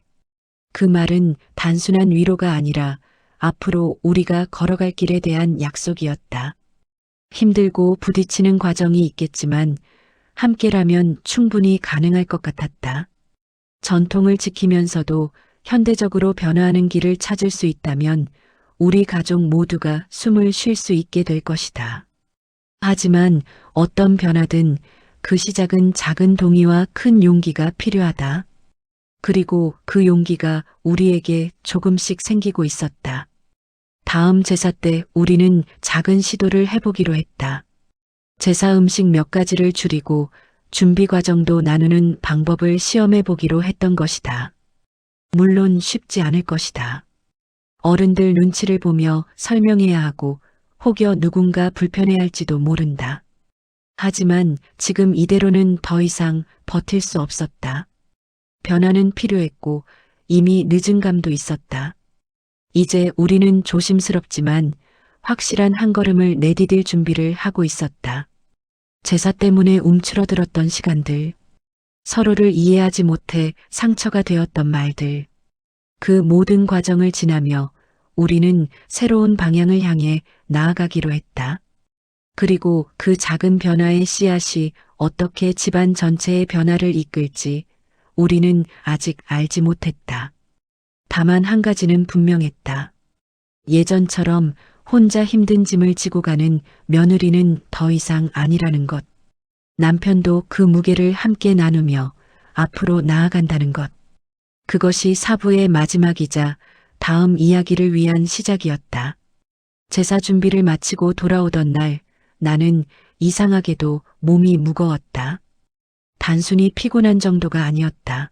그 말은 단순한 위로가 아니라 앞으로 우리가 걸어갈 길에 대한 약속이었다. 힘들고 부딪히는 과정이 있겠지만 함께라면 충분히 가능할 것 같았다. 전통을 지키면서도 현대적으로 변화하는 길을 찾을 수 있다면 우리 가족 모두가 숨을 쉴 수 있게 될 것이다. 하지만 어떤 변화든 그 시작은 작은 동의와 큰 용기가 필요하다. 그리고 그 용기가 우리에게 조금씩 생기고 있었다. 다음 제사 때 우리는 작은 시도를 해보기로 했다. 제사 음식 몇 가지를 줄이고 준비 과정도 나누는 방법을 시험해 보기로 했던 것이다. 물론 쉽지 않을 것이다. 어른들 눈치를 보며 설명해야 하고 혹여 누군가 불편해할지도 모른다. 하지만 지금 이대로는 더 이상 버틸 수 없었다. 변화는 필요했고 이미 늦은 감도 있었다. 이제 우리는 조심스럽지만 확실한 한 걸음을 내디딜 준비를 하고 있었다. 제사 때문에 움츠러들었던 시간들, 서로를 이해하지 못해 상처가 되었던 말들, 그 모든 과정을 지나며 우리는 새로운 방향을 향해 나아가기로 했다. 그리고 그 작은 변화의 씨앗이 어떻게 집안 전체의 변화를 이끌지 우리는 아직 알지 못했다. 다만 한 가지는 분명했다. 예전처럼 혼자 힘든 짐을 지고 가는 며느리는 더 이상 아니라는 것. 남편도 그 무게를 함께 나누며 앞으로 나아간다는 것. 그것이 사부의 마지막이자 다음 이야기를 위한 시작이었다. 제사 준비를 마치고 돌아오던 날 나는 이상하게도 몸이 무거웠다. 단순히 피곤한 정도가 아니었다.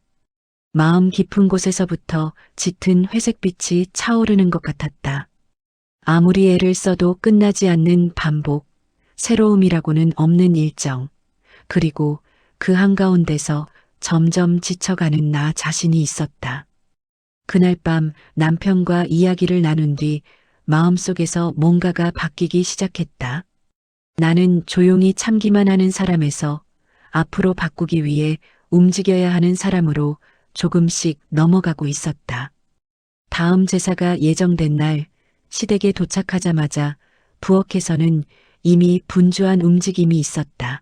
마음 깊은 곳에서부터 짙은 회색빛이 차오르는 것 같았다. 아무리 애를 써도 끝나지 않는 반복, 새로움이라고는 없는 일정, 그리고 그 한가운데서 점점 지쳐가는 나 자신이 있었다. 그날 밤 남편과 이야기를 나눈 뒤 마음속에서 뭔가가 바뀌기 시작했다. 나는 조용히 참기만 하는 사람에서 앞으로 바꾸기 위해 움직여야 하는 사람으로 조금씩 넘어가고 있었다. 다음 제사가 예정된 날 시댁에 도착하자마자 부엌에서는 이미 분주한 움직임이 있었다.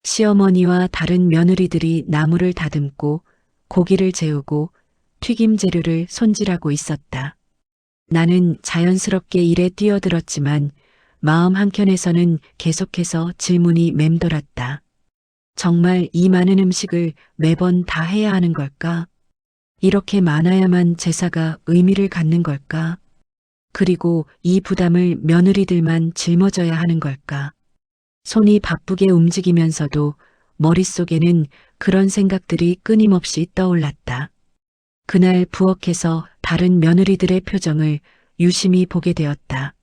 시어머니와 다른 며느리들이 나물을 다듬고 고기를 재우고 튀김 재료를 손질하고 있었다. 나는 자연스럽게 일에 뛰어들었지만 마음 한켠에서는 계속해서 질문이 맴돌았다. 정말 이 많은 음식을 매번 다 해야 하는 걸까? 이렇게 많아야만 제사가 의미를 갖는 걸까? 그리고 이 부담을 며느리들만 짊어져야 하는 걸까? 손이 바쁘게 움직이면서도 머릿속에는 그런 생각들이 끊임없이 떠올랐다. 그날 부엌에서 다른 며느리들의 표정을 유심히 보게 되었다.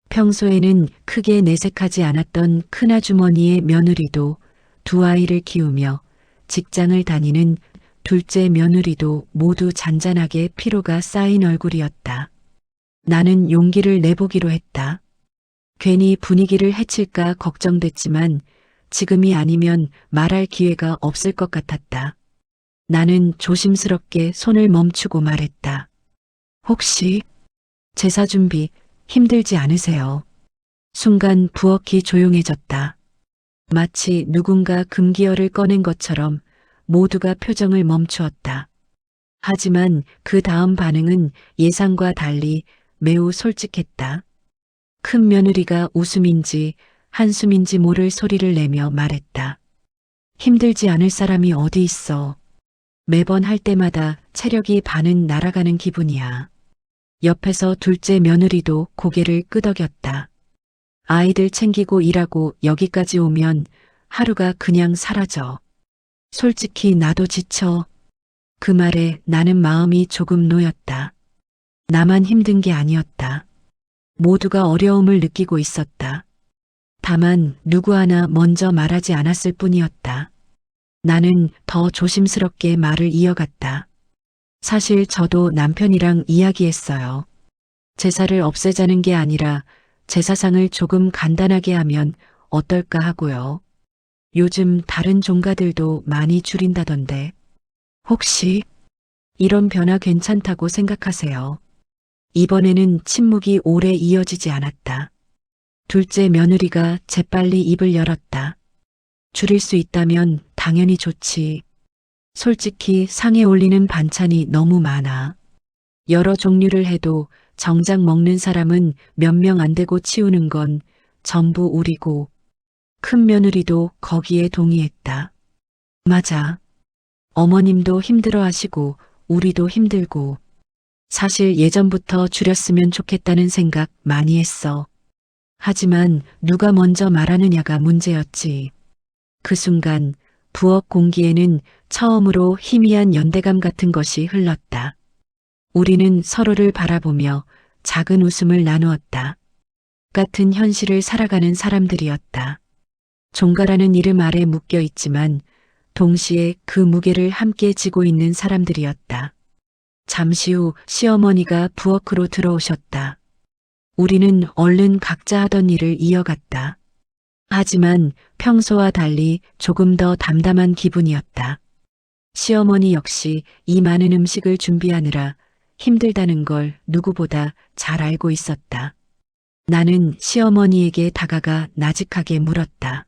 평소에는 크게 내색하지 않았던 큰아주머니의 며느리도 두 아이를 키우며 직장을 다니는 둘째 며느리도 모두 잔잔하게 피로가 쌓인 얼굴이었다. 나는 용기를 내보기로 했다. 괜히 분위기를 해칠까 걱정됐지만 지금이 아니면 말할 기회가 없을 것 같았다. 나는 조심스럽게 손을 멈추고 말했다. 혹시 제사 준비 힘들지 않으세요? 순간 부엌이 조용해졌다. 마치 누군가 금기어를 꺼낸 것처럼 모두가 표정을 멈추었다. 하지만 그 다음 반응은 예상과 달리 매우 솔직했다. 큰 며느리가 웃음인지 한숨인지 모를 소리를 내며 말했다. 힘들지 않을 사람이 어디 있어. 매번 할 때마다 체력이 반은 날아가는 기분이야. 옆에서 둘째 며느리도 고개를 끄덕였다. 아이들 챙기고 일하고 여기까지 오면 하루가 그냥 사라져. 솔직히 나도 지쳐. 그 말에 나는 마음이 조금 놓였다. 나만 힘든 게 아니었다. 모두가 어려움을 느끼고 있었다. 다만 누구 하나 먼저 말하지 않았을 뿐이었다. 나는 더 조심스럽게 말을 이어갔다. 사실 저도 남편이랑 이야기했어요. 제사를 없애자는 게 아니라 제사상을 조금 간단하게 하면 어떨까 하고요. 요즘 다른 종가들도 많이 줄인다던데. 혹시 이런 변화 괜찮다고 생각하세요? 이번에는 침묵이 오래 이어지지 않았다. 둘째 며느리가 재빨리 입을 열었다. 줄일 수 있다면 당연히 좋지. 솔직히 상에 올리는 반찬이 너무 많아. 여러 종류를 해도 정작 먹는 사람은 몇 명 안 되고 치우는 건 전부 우리고. 큰 며느리도 거기에 동의했다. 맞아. 어머님도 힘들어 하시고 우리도 힘들고. 사실 예전부터 줄였으면 좋겠다는 생각 많이 했어. 하지만 누가 먼저 말하느냐가 문제였지. 그 순간 부엌 공기에는 처음으로 희미한 연대감 같은 것이 흘렀다. 우리는 서로를 바라보며 작은 웃음을 나누었다. 같은 현실을 살아가는 사람들이었다. 종가라는 이름 아래 묶여 있지만 동시에 그 무게를 함께 지고 있는 사람들이었다. 잠시 후 시어머니가 부엌으로 들어오셨다. 우리는 얼른 각자 하던 일을 이어갔다. 하지만 평소와 달리 조금 더 담담한 기분이었다. 시어머니 역시 이 많은 음식을 준비하느라 힘들다는 걸 누구보다 잘 알고 있었다. 나는 시어머니에게 다가가 나직하게 물었다.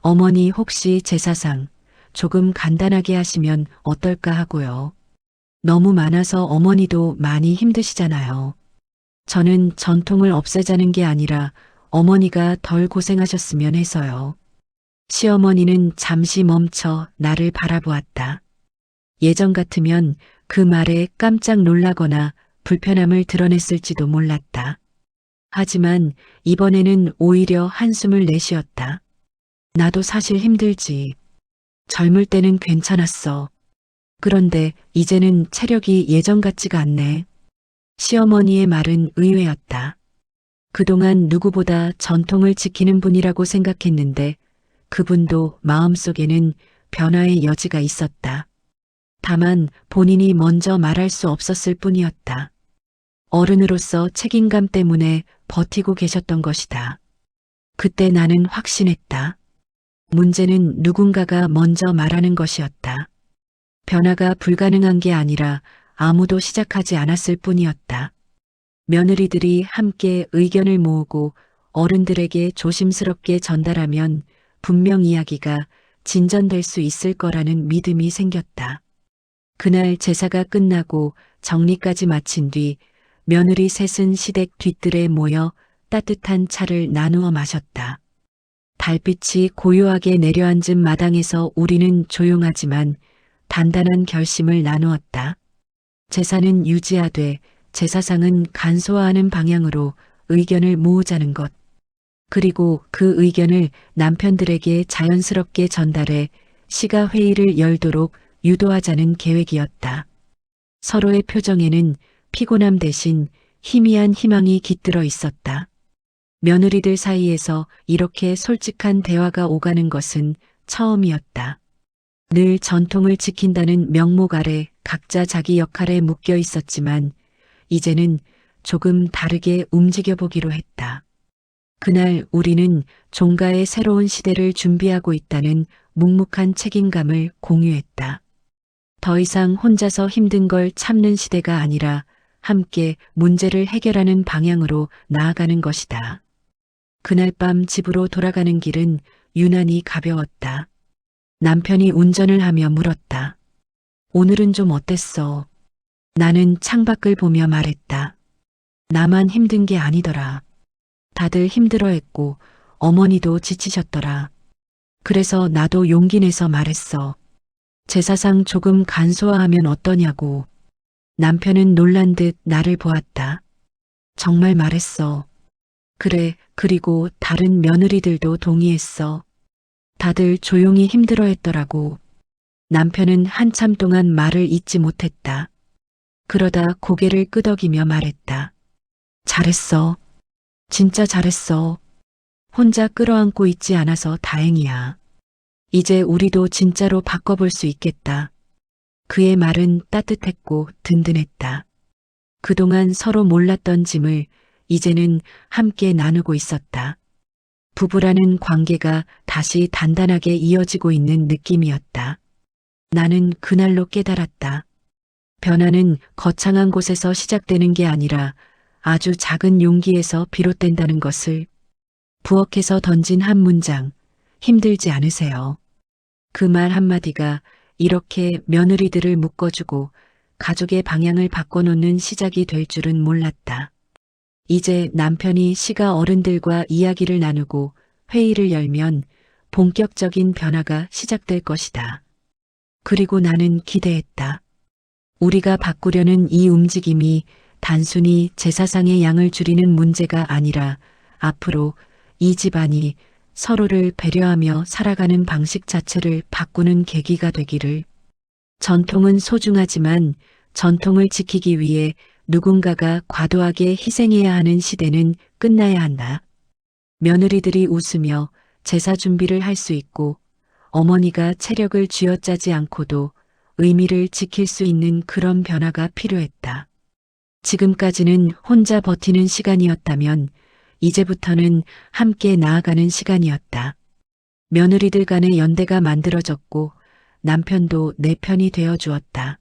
어머니 혹시 제사상 조금 간단하게 하시면 어떨까 하고요. 너무 많아서 어머니도 많이 힘드시잖아요. 저는 전통을 없애자는 게 아니라 어머니가 덜 고생하셨으면 해서요. 시어머니는 잠시 멈춰 나를 바라보았다. 예전 같으면 그 말에 깜짝 놀라거나 불편함을 드러냈을지도 몰랐다. 하지만 이번에는 오히려 한숨을 내쉬었다. 나도 사실 힘들지. 젊을 때는 괜찮았어. 그런데 이제는 체력이 예전 같지가 않네. 시어머니의 말은 의외였다. 그동안 누구보다 전통을 지키는 분이라고 생각했는데 그분도 마음속에는 변화의 여지가 있었다. 다만 본인이 먼저 말할 수 없었을 뿐이었다. 어른으로서 책임감 때문에 버티고 계셨던 것이다. 그때 나는 확신했다. 문제는 누군가가 먼저 말하는 것이었다. 변화가 불가능한 게 아니라 아무도 시작하지 않았을 뿐이었다. 며느리들이 함께 의견을 모으고 어른들에게 조심스럽게 전달하면 분명 이야기가 진전될 수 있을 거라는 믿음이 생겼다. 그날 제사가 끝나고 정리까지 마친 뒤 며느리 셋은 시댁 뒤뜰에 모여 따뜻한 차를 나누어 마셨다. 달빛이 고요하게 내려앉은 마당에서 우리는 조용하지만 단단한 결심을 나누었다. 제사는 유지하되 제사상은 간소화하는 방향으로 의견을 모으자는 것. 그리고 그 의견을 남편들에게 자연스럽게 전달해 시가 회의를 열도록 유도하자는 계획이었다. 서로의 표정에는 피곤함 대신 희미한 희망이 깃들어 있었다. 며느리들 사이에서 이렇게 솔직한 대화가 오가는 것은 처음이었다. 늘 전통을 지킨다는 명목 아래 각자 자기 역할에 묶여 있었지만 이제는 조금 다르게 움직여 보기로 했다. 그날 우리는 종가의 새로운 시대를 준비하고 있다는 묵묵한 책임감을 공유했다. 더 이상 혼자서 힘든 걸 참는 시대가 아니라 함께 문제를 해결하는 방향으로 나아가는 것이다. 그날 밤 집으로 돌아가는 길은 유난히 가벼웠다. 남편이 운전을 하며 물었다. 오늘은 좀 어땠어? 나는 창밖을 보며 말했다. 나만 힘든 게 아니더라. 다들 힘들어했고 어머니도 지치셨더라. 그래서 나도 용기 내서 말했어. 제사상 조금 간소화하면 어떠냐고. 남편은 놀란 듯 나를 보았다. 정말 말했어. 그래, 그리고 다른 며느리들도 동의했어. 다들 조용히 힘들어했더라고. 남편은 한참 동안 말을 잇지 못했다. 그러다 고개를 끄덕이며 말했다. 잘했어. 진짜 잘했어. 혼자 끌어안고 있지 않아서 다행이야. 이제 우리도 진짜로 바꿔볼 수 있겠다. 그의 말은 따뜻했고 든든했다. 그동안 서로 몰랐던 짐을 이제는 함께 나누고 있었다. 부부라는 관계가 다시 단단하게 이어지고 있는 느낌이었다. 나는 그날로 깨달았다. 변화는 거창한 곳에서 시작되는 게 아니라 아주 작은 용기에서 비롯된다는 것을. 부엌에서 던진 한 문장, 힘들지 않으세요. 그 말 한마디가 이렇게 며느리들을 묶어주고 가족의 방향을 바꿔놓는 시작이 될 줄은 몰랐다. 이제 남편이 시가 어른들과 이야기를 나누고 회의를 열면 본격적인 변화가 시작될 것이다. 그리고 나는 기대했다. 우리가 바꾸려는 이 움직임이 단순히 제사상의 양을 줄이는 문제가 아니라 앞으로 이 집안이 서로를 배려하며 살아가는 방식 자체를 바꾸는 계기가 되기를. 전통은 소중하지만 전통을 지키기 위해 누군가가 과도하게 희생해야 하는 시대는 끝나야 한다. 며느리들이 웃으며 제사 준비를 할 수 있고 어머니가 체력을 쥐어짜지 않고도 의미를 지킬 수 있는 그런 변화가 필요했다. 지금까지는 혼자 버티는 시간이었다면 이제부터는 함께 나아가는 시간이었다. 며느리들 간의 연대가 만들어졌고 남편도 내 편이 되어 주었다.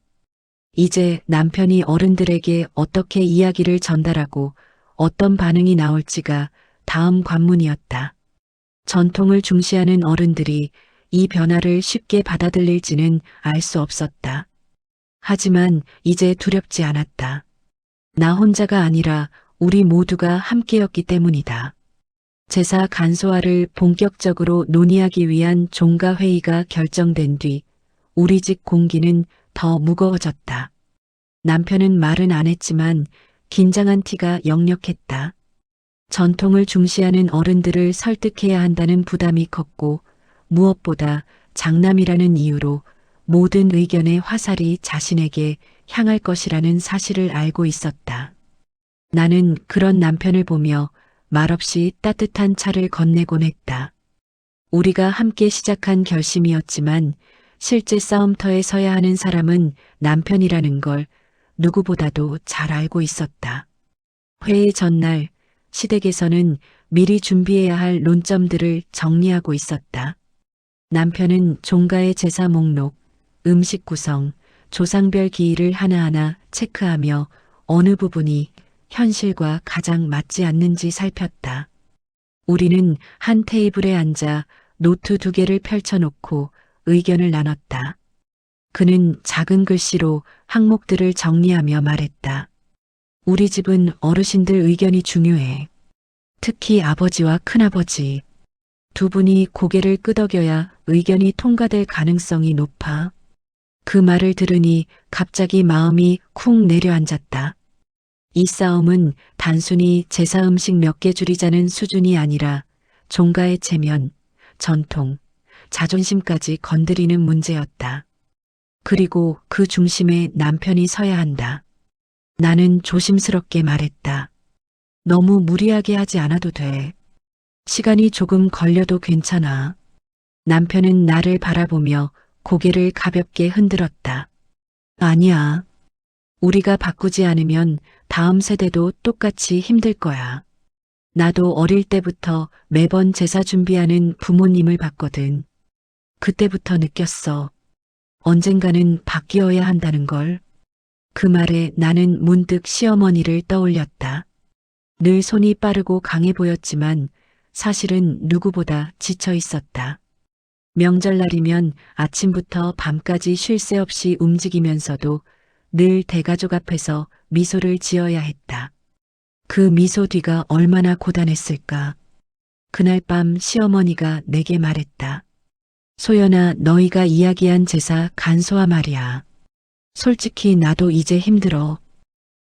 이제 남편이 어른들에게 어떻게 이야기를 전달하고 어떤 반응이 나올지가 다음 관문이었다. 전통을 중시하는 어른들이 이 변화를 쉽게 받아들일지는 알 수 없었다. 하지만 이제 두렵지 않았다. 나 혼자가 아니라 우리 모두가 함께였기 때문이다. 제사 간소화를 본격적으로 논의하기 위한 종가회의가 결정된 뒤 우리 집 공기는 더 무거워졌다. 남편은 말은 안 했지만 긴장한 티가 역력했다. 전통을 중시하는 어른들을 설득해야 한다는 부담이 컸고 무엇보다 장남이라는 이유로 모든 의견의 화살이 자신에게 향할 것이라는 사실을 알고 있었다. 나는 그런 남편을 보며 말없이 따뜻한 차를 건네곤 했다. 우리가 함께 시작한 결심이었지만 실제 싸움터에 서야 하는 사람은 남편이라는 걸 누구보다도 잘 알고 있었다. 회의 전날 시댁에서는 미리 준비해야 할 논점들을 정리하고 있었다. 남편은 종가의 제사 목록, 음식 구성, 조상별 기일을 하나하나 체크하며 어느 부분이 현실과 가장 맞지 않는지 살폈다. 우리는 한 테이블에 앉아 노트 2개를 펼쳐놓고 의견을 나눴다. 그는 작은 글씨로 항목들을 정리하며 말했다. 우리 집은 어르신들 의견이 중요해. 특히 아버지와 큰아버지. 두 분이 고개를 끄덕여야 의견이 통과될 가능성이 높아. 그 말을 들으니 갑자기 마음이 쿵 내려앉았다. 이 싸움은 단순히 제사 음식 몇 개 줄이자는 수준이 아니라 종가의 체면, 전통, 자존심까지 건드리는 문제였다. 그리고 그 중심에 남편이 서야 한다. 나는 조심스럽게 말했다. 너무 무리하게 하지 않아도 돼. 시간이 조금 걸려도 괜찮아. 남편은 나를 바라보며 고개를 가볍게 흔들었다. 아니야. 우리가 바꾸지 않으면 다음 세대도 똑같이 힘들 거야. 나도 어릴 때부터 매번 제사 준비하는 부모님을 봤거든. 그때부터 느꼈어. 언젠가는 바뀌어야 한다는 걸. 그 말에 나는 문득 시어머니를 떠올렸다. 늘 손이 빠르고 강해 보였지만 사실은 누구보다 지쳐 있었다. 명절날이면 아침부터 밤까지 쉴 새 없이 움직이면서도 늘 대가족 앞에서 미소를 지어야 했다. 그 미소 뒤가 얼마나 고단했을까. 그날 밤 시어머니가 내게 말했다. 소연아, 너희가 이야기한 제사 간소화 말이야. 솔직히 나도 이제 힘들어.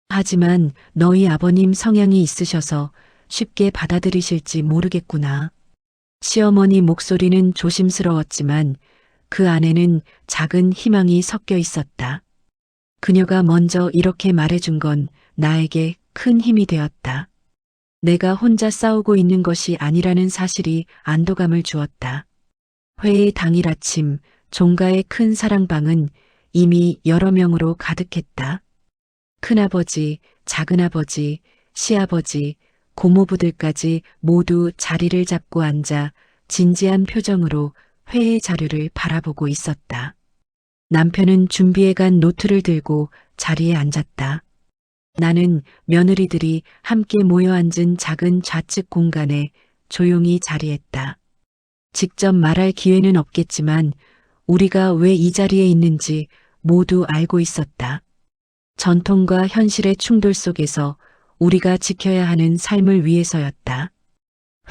하지만 너희 아버님 성향이 있으셔서 쉽게 받아들이실지 모르겠구나. 시어머니 목소리는 조심스러웠지만 그 안에는 작은 희망이 섞여 있었다. 그녀가 먼저 이렇게 말해준 건 나에게 큰 힘이 되었다. 내가 혼자 싸우고 있는 것이 아니라는 사실이 안도감을 주었다. 회의 당일 아침 종가의 큰 사랑방은 이미 여러 명으로 가득했다. 큰아버지, 작은아버지, 시아버지, 고모부들까지 모두 자리를 잡고 앉아 진지한 표정으로 회의 자료를 바라보고 있었다. 남편은 준비해간 노트를 들고 자리에 앉았다. 나는 며느리들이 함께 모여 앉은 작은 좌측 공간에 조용히 자리했다. 직접 말할 기회는 없겠지만 우리가 왜 이 자리에 있는지 모두 알고 있었다. 전통과 현실의 충돌 속에서 우리가 지켜야 하는 삶을 위해서였다.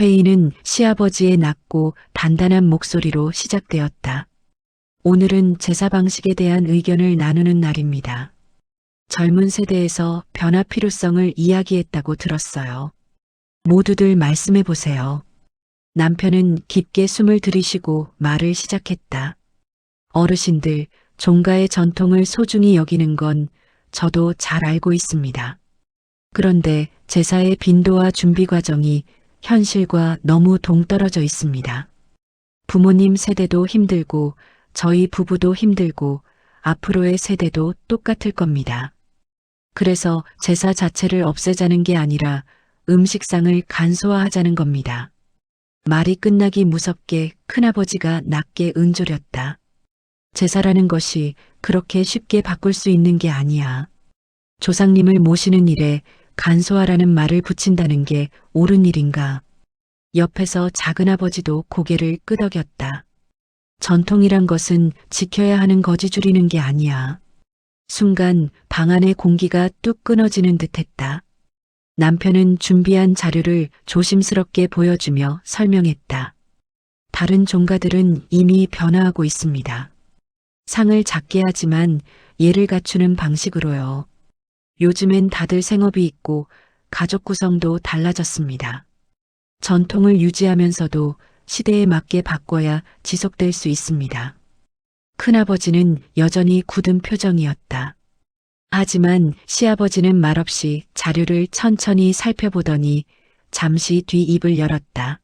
회의는 시아버지의 낮고 단단한 목소리로 시작되었다. 오늘은 제사 방식에 대한 의견을 나누는 날입니다. 젊은 세대에서 변화 필요성을 이야기했다고 들었어요. 모두들 말씀해 보세요. 남편은 깊게 숨을 들이쉬고 말을 시작했다. 어르신들, 종가의 전통을 소중히 여기는 건 저도 잘 알고 있습니다. 그런데 제사의 빈도와 준비 과정이 현실과 너무 동떨어져 있습니다. 부모님 세대도 힘들고 저희 부부도 힘들고 앞으로의 세대도 똑같을 겁니다. 그래서 제사 자체를 없애자는 게 아니라 음식상을 간소화하자는 겁니다. 말이 끝나기 무섭게 큰아버지가 낮게 응조렸다. 제사라는 것이 그렇게 쉽게 바꿀 수 있는 게 아니야. 조상님을 모시는 일에 간소화라는 말을 붙인다는 게 옳은 일인가. 옆에서 작은아버지도 고개를 끄덕였다. 전통이란 것은 지켜야 하는 거지 줄이는 게 아니야. 순간 방 안의 공기가 뚝 끊어지는 듯했다. 남편은 준비한 자료를 조심스럽게 보여주며 설명했다. 다른 종가들은 이미 변화하고 있습니다. 상을 작게 하지만 예를 갖추는 방식으로요. 요즘엔 다들 생업이 있고 가족 구성도 달라졌습니다. 전통을 유지하면서도 시대에 맞게 바꿔야 지속될 수 있습니다. 큰아버지는 여전히 굳은 표정이었다. 하지만 시아버지는 말없이 자료를 천천히 살펴보더니 잠시 뒤 입을 열었다.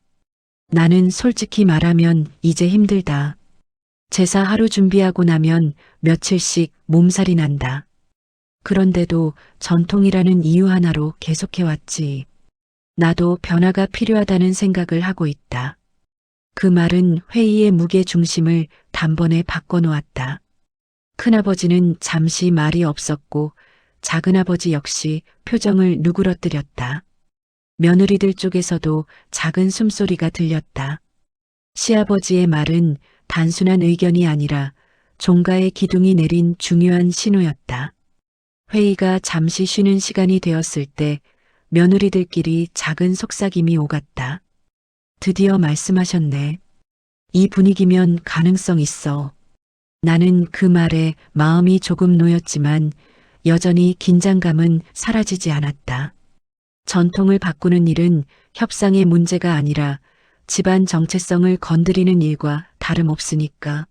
나는 솔직히 말하면 이제 힘들다. 제사 하루 준비하고 나면 며칠씩 몸살이 난다. 그런데도 전통이라는 이유 하나로 계속해왔지. 나도 변화가 필요하다는 생각을 하고 있다. 그 말은 회의의 무게 중심을 단번에 바꿔놓았다. 큰아버지는 잠시 말이 없었고 작은아버지 역시 표정을 누그러뜨렸다. 며느리들 쪽에서도 작은 숨소리가 들렸다. 시아버지의 말은 단순한 의견이 아니라 종가의 기둥이 내린 중요한 신호였다. 회의가 잠시 쉬는 시간이 되었을 때 며느리들끼리 작은 속삭임이 오갔다. 드디어 말씀하셨네. 이 분위기면 가능성 있어. 나는 그 말에 마음이 조금 놓였지만 여전히 긴장감은 사라지지 않았다. 전통을 바꾸는 일은 협상의 문제가 아니라 집안 정체성을 건드리는 일과 다름없으니까.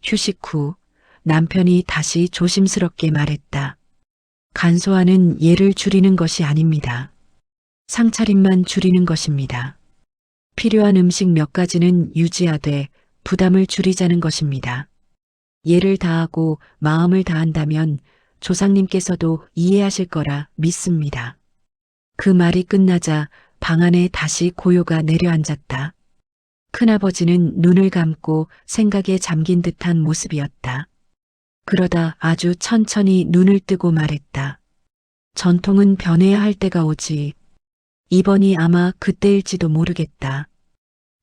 휴식 후 남편이 다시 조심스럽게 말했다. 간소화는 예를 줄이는 것이 아닙니다. 상차림만 줄이는 것입니다. 필요한 음식 몇 가지는 유지하되 부담을 줄이자는 것입니다. 예를 다하고 마음을 다한다면 조상님께서도 이해하실 거라 믿습니다. 그 말이 끝나자 방 안에 다시 고요가 내려앉았다. 큰아버지는 눈을 감고 생각에 잠긴 듯한 모습이었다. 그러다 아주 천천히 눈을 뜨고 말했다. 전통은 변해야 할 때가 오지. 이번이 아마 그때일지도 모르겠다.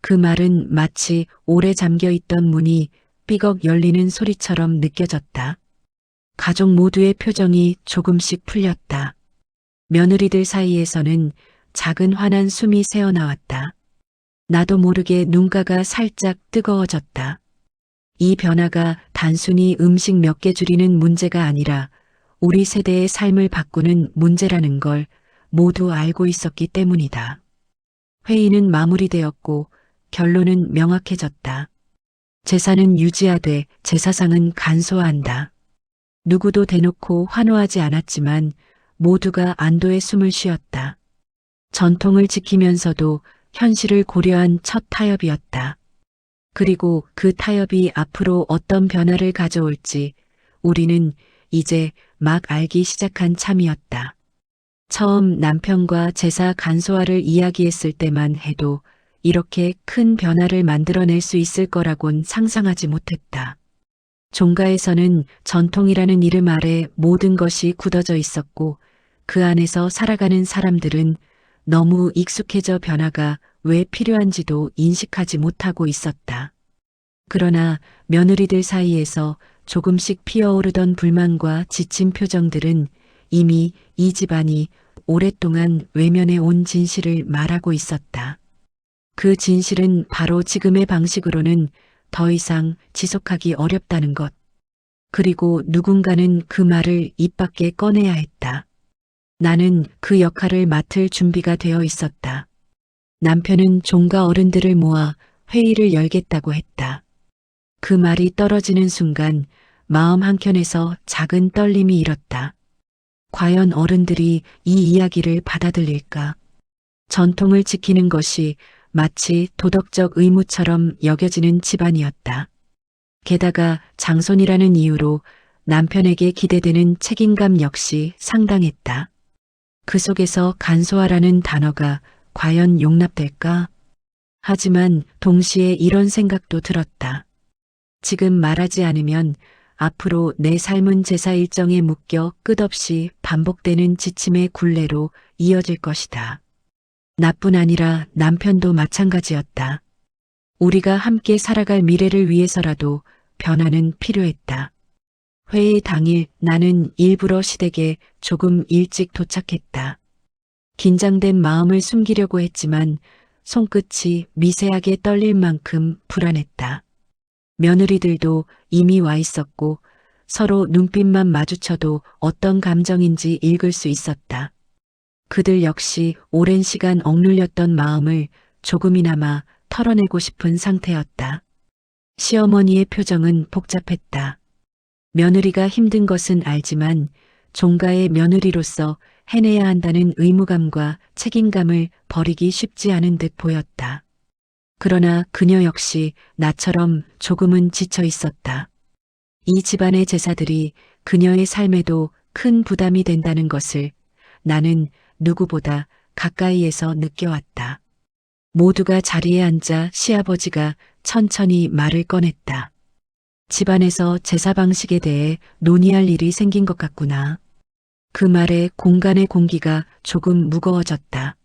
그 말은 마치 오래 잠겨있던 문이 삐걱 열리는 소리처럼 느껴졌다. 가족 모두의 표정이 조금씩 풀렸다. 며느리들 사이에서는 작은 환한 숨이 새어나왔다. 나도 모르게 눈가가 살짝 뜨거워졌다. 이 변화가 단순히 음식 몇 개 줄이는 문제가 아니라 우리 세대의 삶을 바꾸는 문제라는 걸 모두 알고 있었기 때문이다. 회의는 마무리되었고 결론은 명확해졌다. 제사는 유지하되 제사상은 간소화한다. 누구도 대놓고 환호하지 않았지만 모두가 안도의 숨을 쉬었다. 전통을 지키면서도 현실을 고려한 첫 타협이었다. 그리고 그 타협이 앞으로 어떤 변화를 가져올지 우리는 이제 막 알기 시작한 참이었다. 처음 남편과 제사 간소화를 이야기했을 때만 해도 이렇게 큰 변화를 만들어낼 수 있을 거라곤 상상하지 못했다. 종가에서는 전통이라는 이름 아래 모든 것이 굳어져 있었고 그 안에서 살아가는 사람들은 너무 익숙해져 변화가 왜 필요한지도 인식하지 못하고 있었다. 그러나 며느리들 사이에서 조금씩 피어오르던 불만과 지친 표정들은 이미 이 집안이 오랫동안 외면해 온 진실을 말하고 있었다. 그 진실은 바로 지금의 방식으로는 더 이상 지속하기 어렵다는 것. 그리고 누군가는 그 말을 입 밖에 꺼내야 했다. 나는 그 역할을 맡을 준비가 되어 있었다. 남편은 종가 어른들을 모아 회의를 열겠다고 했다. 그 말이 떨어지는 순간 마음 한켠에서 작은 떨림이 일었다. 과연 어른들이 이 이야기를 받아들일까? 전통을 지키는 것이 마치 도덕적 의무처럼 여겨지는 집안이었다. 게다가 장손이라는 이유로 남편에게 기대되는 책임감 역시 상당했다. 그 속에서 간소화라는 단어가 과연 용납될까? 하지만 동시에 이런 생각도 들었다. 지금 말하지 않으면 앞으로 내 삶은 제사 일정에 묶여 끝없이 반복되는 지침의 굴레로 이어질 것이다. 나뿐 아니라 남편도 마찬가지였다. 우리가 함께 살아갈 미래를 위해서라도 변화는 필요했다. 회의 당일 나는 일부러 시댁에 조금 일찍 도착했다. 긴장된 마음을 숨기려고 했지만 손끝이 미세하게 떨릴 만큼 불안했다. 며느리들도 이미 와 있었고 서로 눈빛만 마주쳐도 어떤 감정인지 읽을 수 있었다. 그들 역시 오랜 시간 억눌렸던 마음을 조금이나마 털어내고 싶은 상태였다. 시어머니의 표정은 복잡했다. 며느리가 힘든 것은 알지만 종가의 며느리로서 해내야 한다는 의무감과 책임감을 버리기 쉽지 않은 듯 보였다. 그러나 그녀 역시 나처럼 조금은 지쳐 있었다. 이 집안의 제사들이 그녀의 삶에도 큰 부담이 된다는 것을 나는 누구보다 가까이에서 느껴왔다. 모두가 자리에 앉아 시아버지가 천천히 말을 꺼냈다. 집안에서 제사 방식에 대해 논의할 일이 생긴 것 같구나. 그 말에 공간의 공기가 조금 무거워졌다.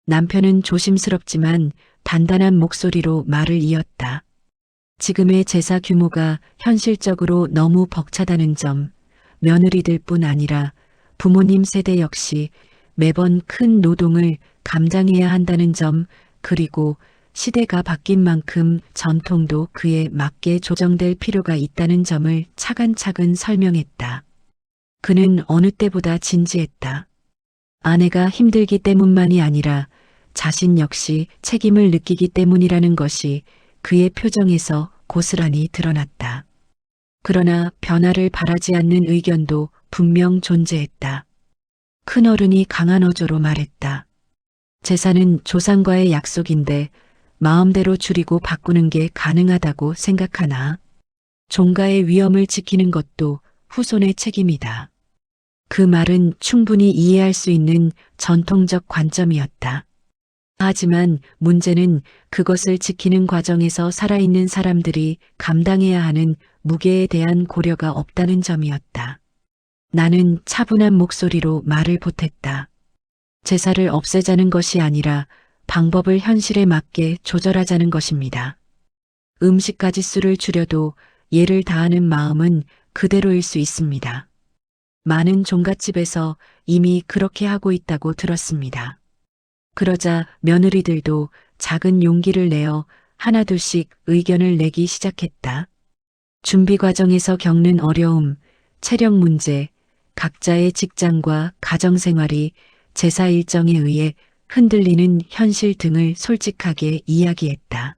남편은 조심스럽지만 단단한 목소리로 말을 이었다. 지금의 제사 규모가 현실적으로 너무 벅차다는 점, 며느리들뿐 아니라 부모님 세대 역시 매번 큰 노동을 감당해야 한다는 점, 그리고 시대가 바뀐 만큼 전통도 그에 맞게 조정될 필요가 있다는 점을 차근차근 설명했다. 그는 어느 때보다 진지했다. 아내가 힘들기 때문만이 아니라 자신 역시 책임을 느끼기 때문이라는 것이 그의 표정에서 고스란히 드러났다. 그러나 변화를 바라지 않는 의견도 분명 존재했다. 큰어른이 강한 어조로 말했다. 제사는 조상과의 약속인데 마음대로 줄이고 바꾸는 게 가능하다고 생각하나? 종가의 위엄을 지키는 것도 후손의 책임이다. 그 말은 충분히 이해할 수 있는 전통적 관점이었다. 하지만 문제는 그것을 지키는 과정에서 살아있는 사람들이 감당해야 하는 무게에 대한 고려가 없다는 점이었다. 나는 차분한 목소리로 말을 보탰다. 제사를 없애자는 것이 아니라 방법을 현실에 맞게 조절하자는 것입니다. 음식 가짓수를 줄여도 예를 다하는 마음은 그대로일 수 있습니다. 많은 종갓집에서 이미 그렇게 하고 있다고 들었습니다. 그러자 며느리들도 작은 용기를 내어 하나둘씩 의견을 내기 시작했다. 준비 과정에서 겪는 어려움, 체력 문제, 각자의 직장과 가정생활이 제사 일정에 의해 흔들리는 현실 등을 솔직하게 이야기했다.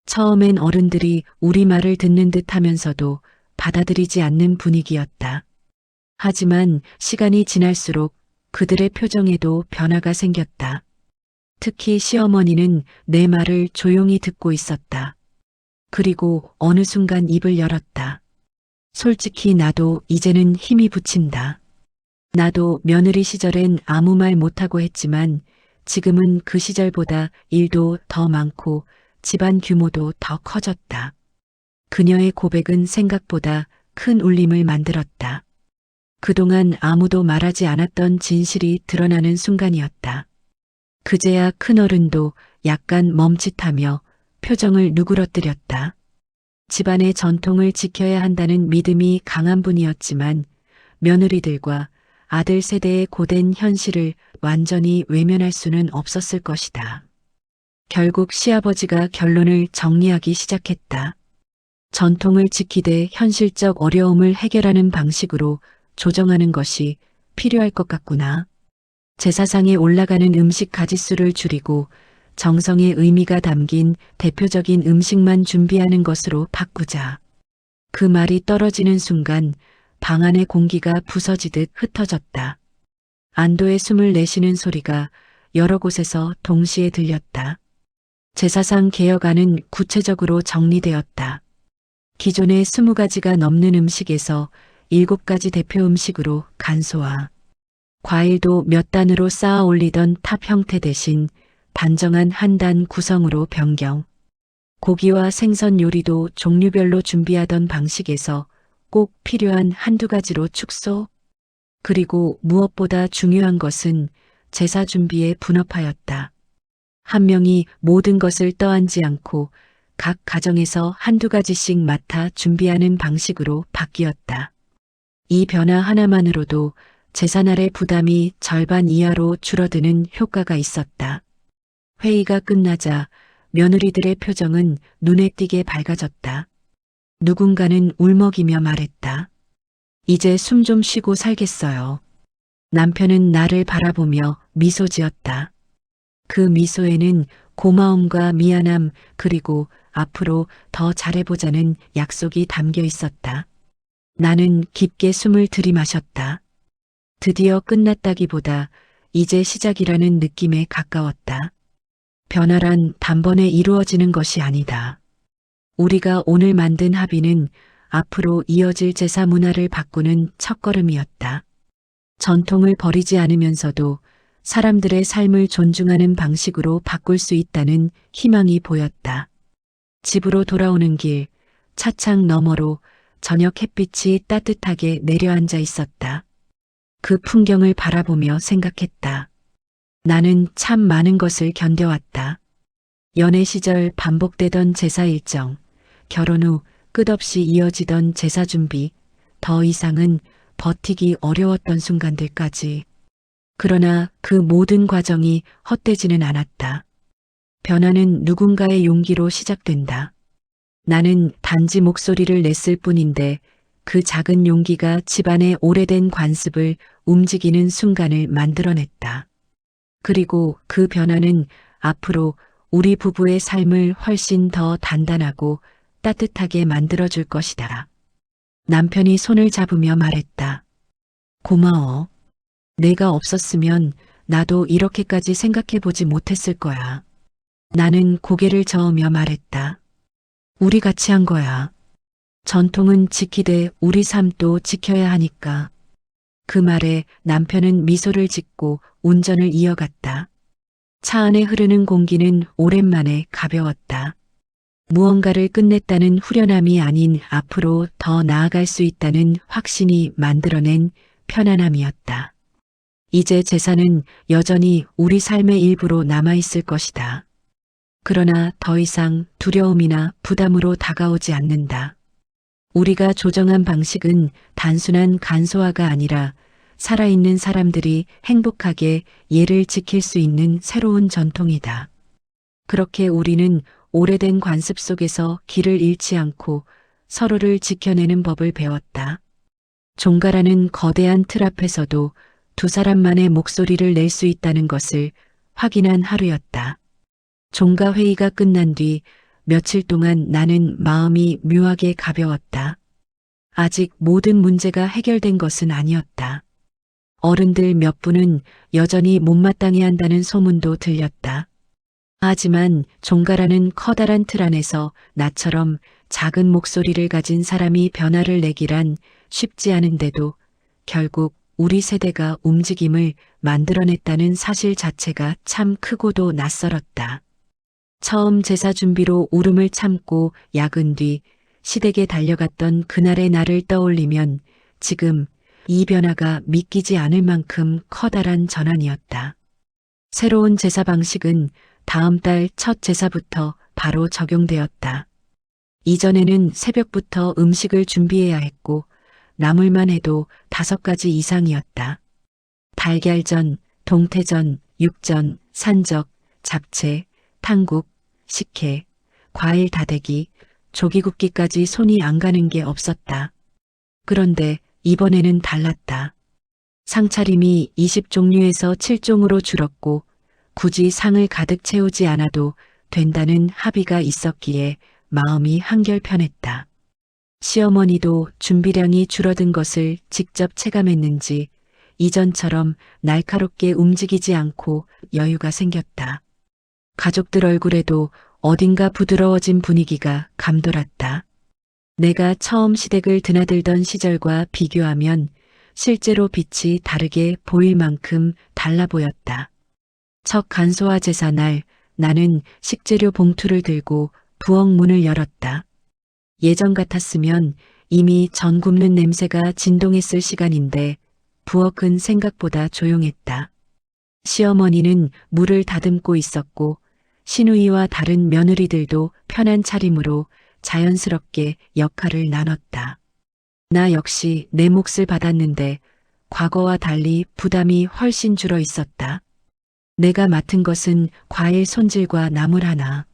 처음엔 어른들이 우리 말을 듣는 듯 하면서도 받아들이지 않는 분위기였다. 하지만 시간이 지날수록 그들의 표정에도 변화가 생겼다. 특히 시어머니는 내 말을 조용히 듣고 있었다. 그리고 어느 순간 입을 열었다. 솔직히 나도 이제는 힘이 붙인다. 나도 며느리 시절엔 아무 말 못하고 했지만 지금은 그 시절보다 일도 더 많고 집안 규모도 더 커졌다. 그녀의 고백은 생각보다 큰 울림을 만들었다. 그동안 아무도 말하지 않았던 진실이 드러나는 순간이었다. 그제야 큰어른도 약간 멈칫하며 표정을 누그러뜨렸다. 집안의 전통을 지켜야 한다는 믿음이 강한 분이었지만 며느리들과 아들 세대의 고된 현실을 완전히 외면할 수는 없었을 것이다. 결국 시아버지가 결론을 정리하기 시작했다. 전통을 지키되 현실적 어려움을 해결하는 방식으로 조정하는 것이 필요할 것 같구나. 제사상에 올라가는 음식 가짓수를 줄이고 정성의 의미가 담긴 대표적인 음식만 준비하는 것으로 바꾸자. 그 말이 떨어지는 순간 방 안의 공기가 부서지듯 흩어졌다. 안도의 숨을 내쉬는 소리가 여러 곳에서 동시에 들렸다. 제사상 개혁안은 구체적으로 정리되었다. 기존의 20가지가 넘는 음식에서 7가지 대표 음식으로 간소화. 과일도 몇 단으로 쌓아 올리던 탑 형태 대신 단정한 한 단 구성으로 변경. 고기와 생선 요리도 종류별로 준비하던 방식에서 꼭 필요한 한두 가지로 축소. 그리고 무엇보다 중요한 것은 제사 준비에 분업하였다. 한 명이 모든 것을 떠안지 않고 각 가정에서 한두 가지씩 맡아 준비하는 방식으로 바뀌었다. 이 변화 하나만으로도 재산할의 부담이 절반 이하로 줄어드는 효과가 있었다. 회의가 끝나자 며느리들의 표정은 눈에 띄게 밝아졌다. 누군가는 울먹이며 말했다. 이제 숨 좀 쉬고 살겠어요. 남편은 나를 바라보며 미소 지었다. 그 미소에는 고마움과 미안함 그리고 앞으로 더 잘해보자는 약속이 담겨 있었다. 나는 깊게 숨을 들이마셨다. 드디어 끝났다기보다 이제 시작이라는 느낌에 가까웠다. 변화란 단번에 이루어지는 것이 아니다. 우리가 오늘 만든 합의는 앞으로 이어질 제사 문화를 바꾸는 첫걸음이었다. 전통을 버리지 않으면서도 사람들의 삶을 존중하는 방식으로 바꿀 수 있다는 희망이 보였다. 집으로 돌아오는 길, 차창 너머로 저녁 햇빛이 따뜻하게 내려앉아 있었다. 그 풍경을 바라보며 생각했다. 나는 참 많은 것을 견뎌왔다. 연애 시절 반복되던 제사 일정, 결혼 후 끝없이 이어지던 제사 준비, 더 이상은 버티기 어려웠던 순간들까지. 그러나 그 모든 과정이 헛되지는 않았다. 변화는 누군가의 용기로 시작된다. 나는 단지 목소리를 냈을 뿐인데 그 작은 용기가 집안의 오래된 관습을 움직이는 순간을 만들어냈다. 그리고 그 변화는 앞으로 우리 부부의 삶을 훨씬 더 단단하고 따뜻하게 만들어줄 것이다. 남편이 손을 잡으며 말했다. 고마워. 내가 없었으면 나도 이렇게까지 생각해보지 못했을 거야. 나는 고개를 저으며 말했다. 우리 같이 한 거야. 전통은 지키되 우리 삶도 지켜야 하니까. 그 말에 남편은 미소를 짓고 운전을 이어갔다. 차 안에 흐르는 공기는 오랜만에 가벼웠다. 무언가를 끝냈다는 후련함이 아닌 앞으로 더 나아갈 수 있다는 확신이 만들어낸 편안함이었다. 이제 제사는 여전히 우리 삶의 일부로 남아있을 것이다. 그러나 더 이상 두려움이나 부담으로 다가오지 않는다. 우리가 조정한 방식은 단순한 간소화가 아니라 살아있는 사람들이 행복하게 예를 지킬 수 있는 새로운 전통이다. 그렇게 우리는 오래된 관습 속에서 길을 잃지 않고 서로를 지켜내는 법을 배웠다. 종가라는 거대한 틀 앞에서도 두 사람만의 목소리를 낼 수 있다는 것을 확인한 하루였다. 종가 회의가 끝난 뒤 며칠 동안 나는 마음이 묘하게 가벼웠다. 아직 모든 문제가 해결된 것은 아니었다. 어른들 몇 분은 여전히 못마땅해 한다는 소문도 들렸다. 하지만 종가라는 커다란 틀 안에서 나처럼 작은 목소리를 가진 사람이 변화를 내기란 쉽지 않은데도 결국 우리 세대가 움직임을 만들어냈다는 사실 자체가 참 크고도 낯설었다. 처음 제사 준비로 울음을 참고 야근 뒤 시댁에 달려갔던 그날의 나를 떠올리면 지금 이 변화가 믿기지 않을 만큼 커다란 전환이었다. 새로운 제사 방식은 다음 달 첫 제사부터 바로 적용되었다. 이전에는 새벽부터 음식을 준비해야 했고 나물만 해도 5가지 이상이었다. 달걀전, 동태전, 육전, 산적, 잡채, 탕국, 식혜, 과일 다대기, 조기굽기까지 손이 안 가는 게 없었다. 그런데 이번에는 달랐다. 상차림이 20종류에서 7종으로 줄었고 굳이 상을 가득 채우지 않아도 된다는 합의가 있었기에 마음이 한결 편했다. 시어머니도 준비량이 줄어든 것을 직접 체감했는지 이전처럼 날카롭게 움직이지 않고 여유가 생겼다. 가족들 얼굴에도 어딘가 부드러워진 분위기가 감돌았다. 내가 처음 시댁을 드나들던 시절과 비교하면 실제로 빛이 다르게 보일 만큼 달라 보였다. 첫 간소화 제사 날 나는 식재료 봉투를 들고 부엌 문을 열었다. 예전 같았으면 이미 전 굽는 냄새가 진동했을 시간인데 부엌은 생각보다 조용했다. 시어머니는 물을 다듬고 있었고 시누이와 다른 며느리들도 편한 차림으로 자연스럽게 역할을 나눴다. 나 역시 내 몫을 받았는데 과거와 달리 부담이 훨씬 줄어 있었다. 내가 맡은 것은 과일 손질과 나물 하나.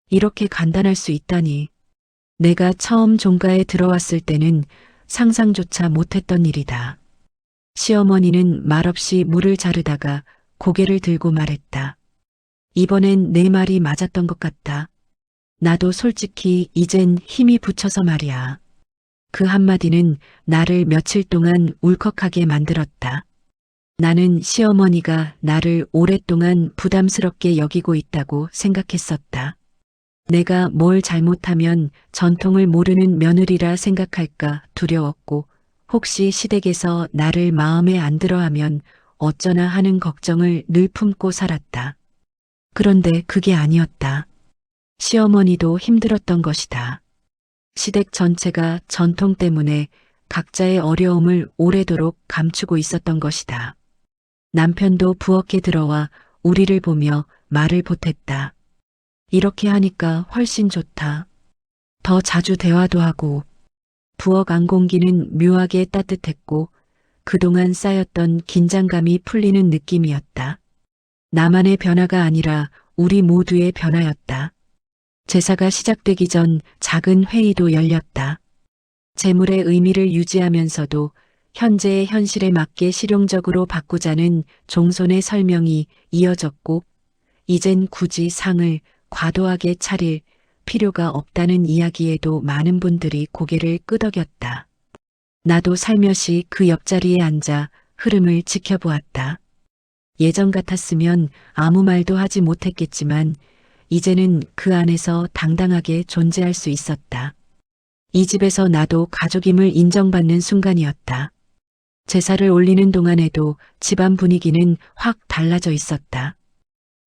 이렇게 간단할 수 있다니. 내가 처음 종가에 들어왔을 때는 상상조차 못했던 일이다. 시어머니는 말없이 물을 자르다가 고개를 들고 말했다. 이번엔 내 말이 맞았던 것 같다. 나도 솔직히 이젠 힘이 붙여서 말이야. 그 한마디는 나를 며칠 동안 울컥하게 만들었다. 나는 시어머니가 나를 오랫동안 부담스럽게 여기고 있다고 생각했었다. 내가 뭘 잘못하면 전통을 모르는 며느리라 생각할까 두려웠고, 혹시 시댁에서 나를 마음에 안 들어 하면 어쩌나 하는 걱정을 늘 품고 살았다. 그런데 그게 아니었다. 시어머니도 힘들었던 것이다. 시댁 전체가 전통 때문에 각자의 어려움을 오래도록 감추고 있었던 것이다. 남편도 부엌에 들어와 우리를 보며 말을 보탰다. 이렇게 하니까 훨씬 좋다. 더 자주 대화도 하고. 부엌 안공기는 묘하게 따뜻했고 그동안 쌓였던 긴장감이 풀리는 느낌이었다. 나만의 변화가 아니라 우리 모두의 변화였다. 제사가 시작되기 전 작은 회의도 열렸다. 재물의 의미를 유지하면서도 현재의 현실에 맞게 실용적으로 바꾸자는 종손의 설명이 이어졌고, 이젠 굳이 상을 과도하게 차릴 필요가 없다는 이야기에도 많은 분들이 고개를 끄덕였다. 나도 살며시 그 옆자리에 앉아 흐름을 지켜보았다. 예전 같았으면 아무 말도 하지 못했겠지만 이제는 그 안에서 당당하게 존재할 수 있었다. 이 집에서 나도 가족임을 인정받는 순간이었다. 제사를 올리는 동안에도 집안 분위기는 확 달라져 있었다.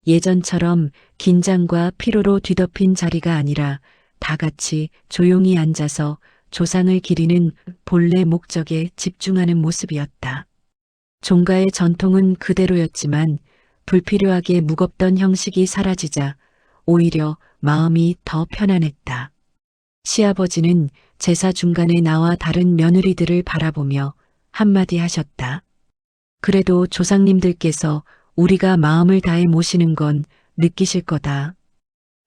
예전처럼 긴장과 피로로 뒤덮인 자리가 아니라 다 같이 조용히 앉아서 조상을 기리는 본래 목적에 집중하는 모습이었다. 종가의 전통은 그대로였지만 불필요하게 무겁던 형식이 사라지자 오히려 마음이 더 편안했다. 시아버지는 제사 중간에 나와 다른 며느리들을 바라보며 한마디 하셨다. 그래도 조상님들께서 우리가 마음을 다해 모시는 건 느끼실 거다.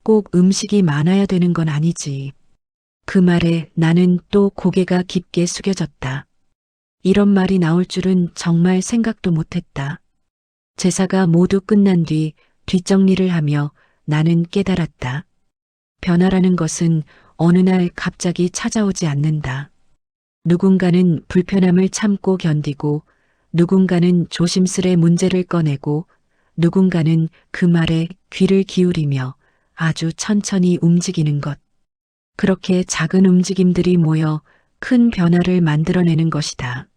꼭 음식이 많아야 되는 건 아니지. 그 말에 나는 또 고개가 깊게 숙여졌다. 이런 말이 나올 줄은 정말 생각도 못했다. 제사가 모두 끝난 뒤 뒷정리를 하며 나는 깨달았다. 변화라는 것은 어느 날 갑자기 찾아오지 않는다. 누군가는 불편함을 참고 견디고, 누군가는 조심스레 문제를 꺼내고, 누군가는 그 말에 귀를 기울이며 아주 천천히 움직이는 것. 그렇게 작은 움직임들이 모여 큰 변화를 만들어내는 것이다.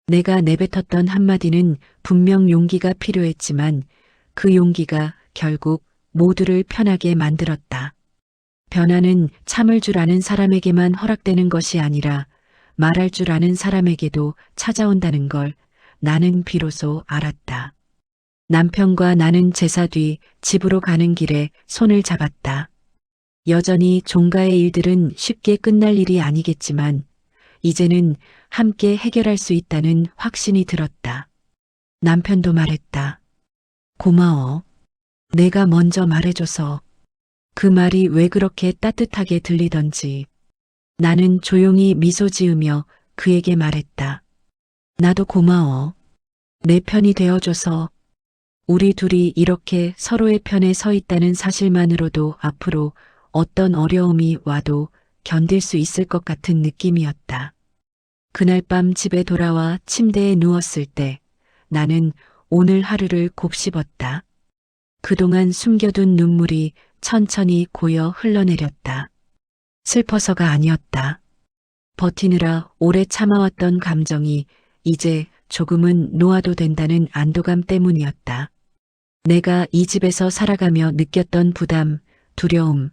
내가 내뱉었던 한마디는 분명 용기가 필요했지만 그 용기가 결국 모두를 편하게 만들었다. 변화는 참을 줄 아는 사람에게만 허락되는 것이 아니라 말할 줄 아는 사람에게도 찾아온다는 걸 나는 비로소 알았다. 남편과 나는 제사 뒤 집으로 가는 길에 손을 잡았다. 여전히 종가의 일들은 쉽게 끝날 일이 아니겠지만 이제는 함께 해결할 수 있다는 확신이 들었다. 남편도 말했다. 고마워. 내가 먼저 말해줘서. 그 말이 왜 그렇게 따뜻하게 들리던지. 나는 조용히 미소 지으며 그에게 말했다. 나도 고마워. 내 편이 되어줘서. 우리 둘이 이렇게 서로의 편에 서 있다는 사실만으로도 앞으로 어떤 어려움이 와도 견딜 수 있을 것 같은 느낌이었다. 그날 밤 집에 돌아와 침대에 누웠을 때 나는 오늘 하루를 곱씹었다. 그동안 숨겨둔 눈물이 천천히 고여 흘러내렸다. 슬퍼서가 아니었다. 버티느라 오래 참아왔던 감정이 이제 조금은 놓아도 된다는 안도감 때문이었다. 내가 이 집에서 살아가며 느꼈던 부담, 두려움,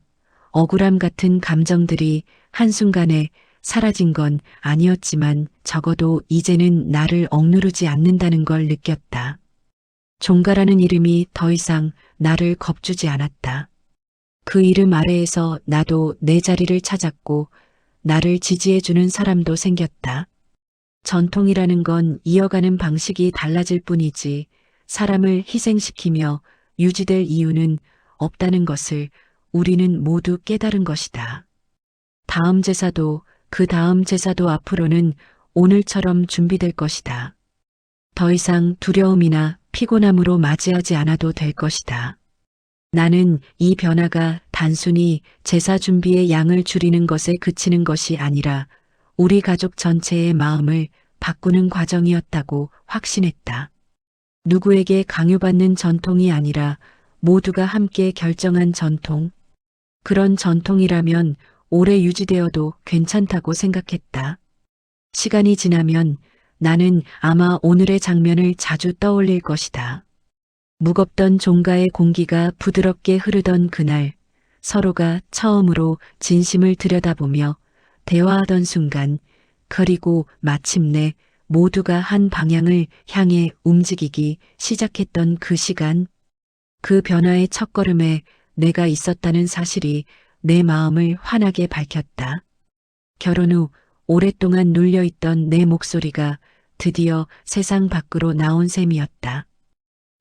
억울함 같은 감정들이 한순간에 사라진 건 아니었지만 적어도 이제는 나를 억누르지 않는다는 걸 느꼈다. 종가라는 이름이 더 이상 나를 겁주지 않았다. 그 이름 아래에서 나도 내 자리를 찾았고 나를 지지해주는 사람도 생겼다. 전통이라는 건 이어가는 방식이 달라질 뿐이지 사람을 희생시키며 유지될 이유는 없다는 것을 우리는 모두 깨달은 것이다. 다음 제사도 그 다음 제사도 앞으로는 오늘처럼 준비될 것이다. 더 이상 두려움이나 피곤함으로 맞이하지 않아도 될 것이다. 나는 이 변화가 단순히 제사 준비의 양을 줄이는 것에 그치는 것이 아니라 우리 가족 전체의 마음을 바꾸는 과정이었다고 확신했다. 누구에게 강요받는 전통이 아니라 모두가 함께 결정한 전통. 그런 전통이라면 오래 유지되어도 괜찮다고 생각했다. 시간이 지나면 나는 아마 오늘의 장면을 자주 떠올릴 것이다. 무겁던 종가의 공기가 부드럽게 흐르던 그날, 서로가 처음으로 진심을 들여다보며 대화하던 순간, 그리고 마침내 모두가 한 방향을 향해 움직이기 시작했던 그 시간, 그 변화의 첫걸음에 내가 있었다는 사실이 내 마음을 환하게 밝혔다. 결혼 후 오랫동안 눌려있던 내 목소리가 드디어 세상 밖으로 나온 셈이었다.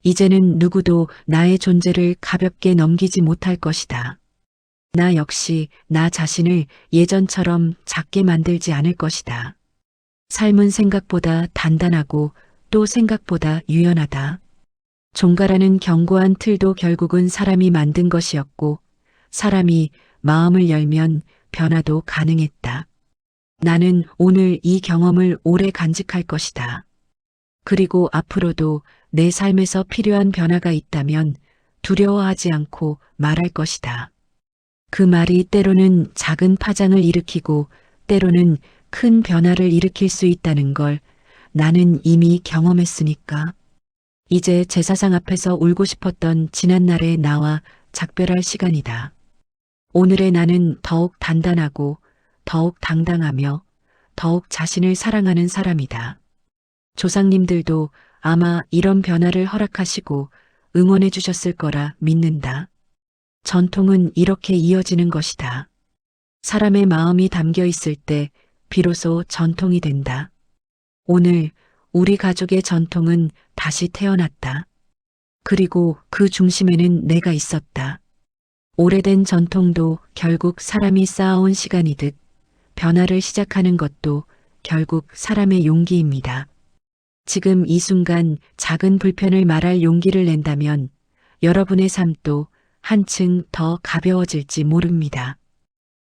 이제는 누구도 나의 존재를 가볍게 넘기지 못할 것이다. 나 역시 나 자신을 예전처럼 작게 만들지 않을 것이다. 삶은 생각보다 단단하고 또 생각보다 유연하다. 종가라는 견고한 틀도 결국은 사람이 만든 것이었고 사람이 마음을 열면 변화도 가능했다. 나는 오늘 이 경험을 오래 간직할 것이다. 그리고 앞으로도 내 삶에서 필요한 변화가 있다면 두려워하지 않고 말할 것이다. 그 말이 때로는 작은 파장을 일으키고 때로는 큰 변화를 일으킬 수 있다는 걸 나는 이미 경험했으니까. 이제 제사상 앞에서 울고 싶었던 지난날의 나와 작별할 시간이다. 오늘의 나는 더욱 단단하고 더욱 당당하며 더욱 자신을 사랑하는 사람이다. 조상님들도 아마 이런 변화를 허락하시고 응원해 주셨을 거라 믿는다. 전통은 이렇게 이어지는 것이다. 사람의 마음이 담겨 있을 때 비로소 전통이 된다. 오늘 우리 가족의 전통은 다시 태어났다. 그리고 그 중심에는 내가 있었다. 오래된 전통도 결국 사람이 쌓아온 시간이듯 변화를 시작하는 것도 결국 사람의 용기입니다. 지금 이 순간 작은 불편을 말할 용기를 낸다면 여러분의 삶도 한층 더 가벼워질지 모릅니다.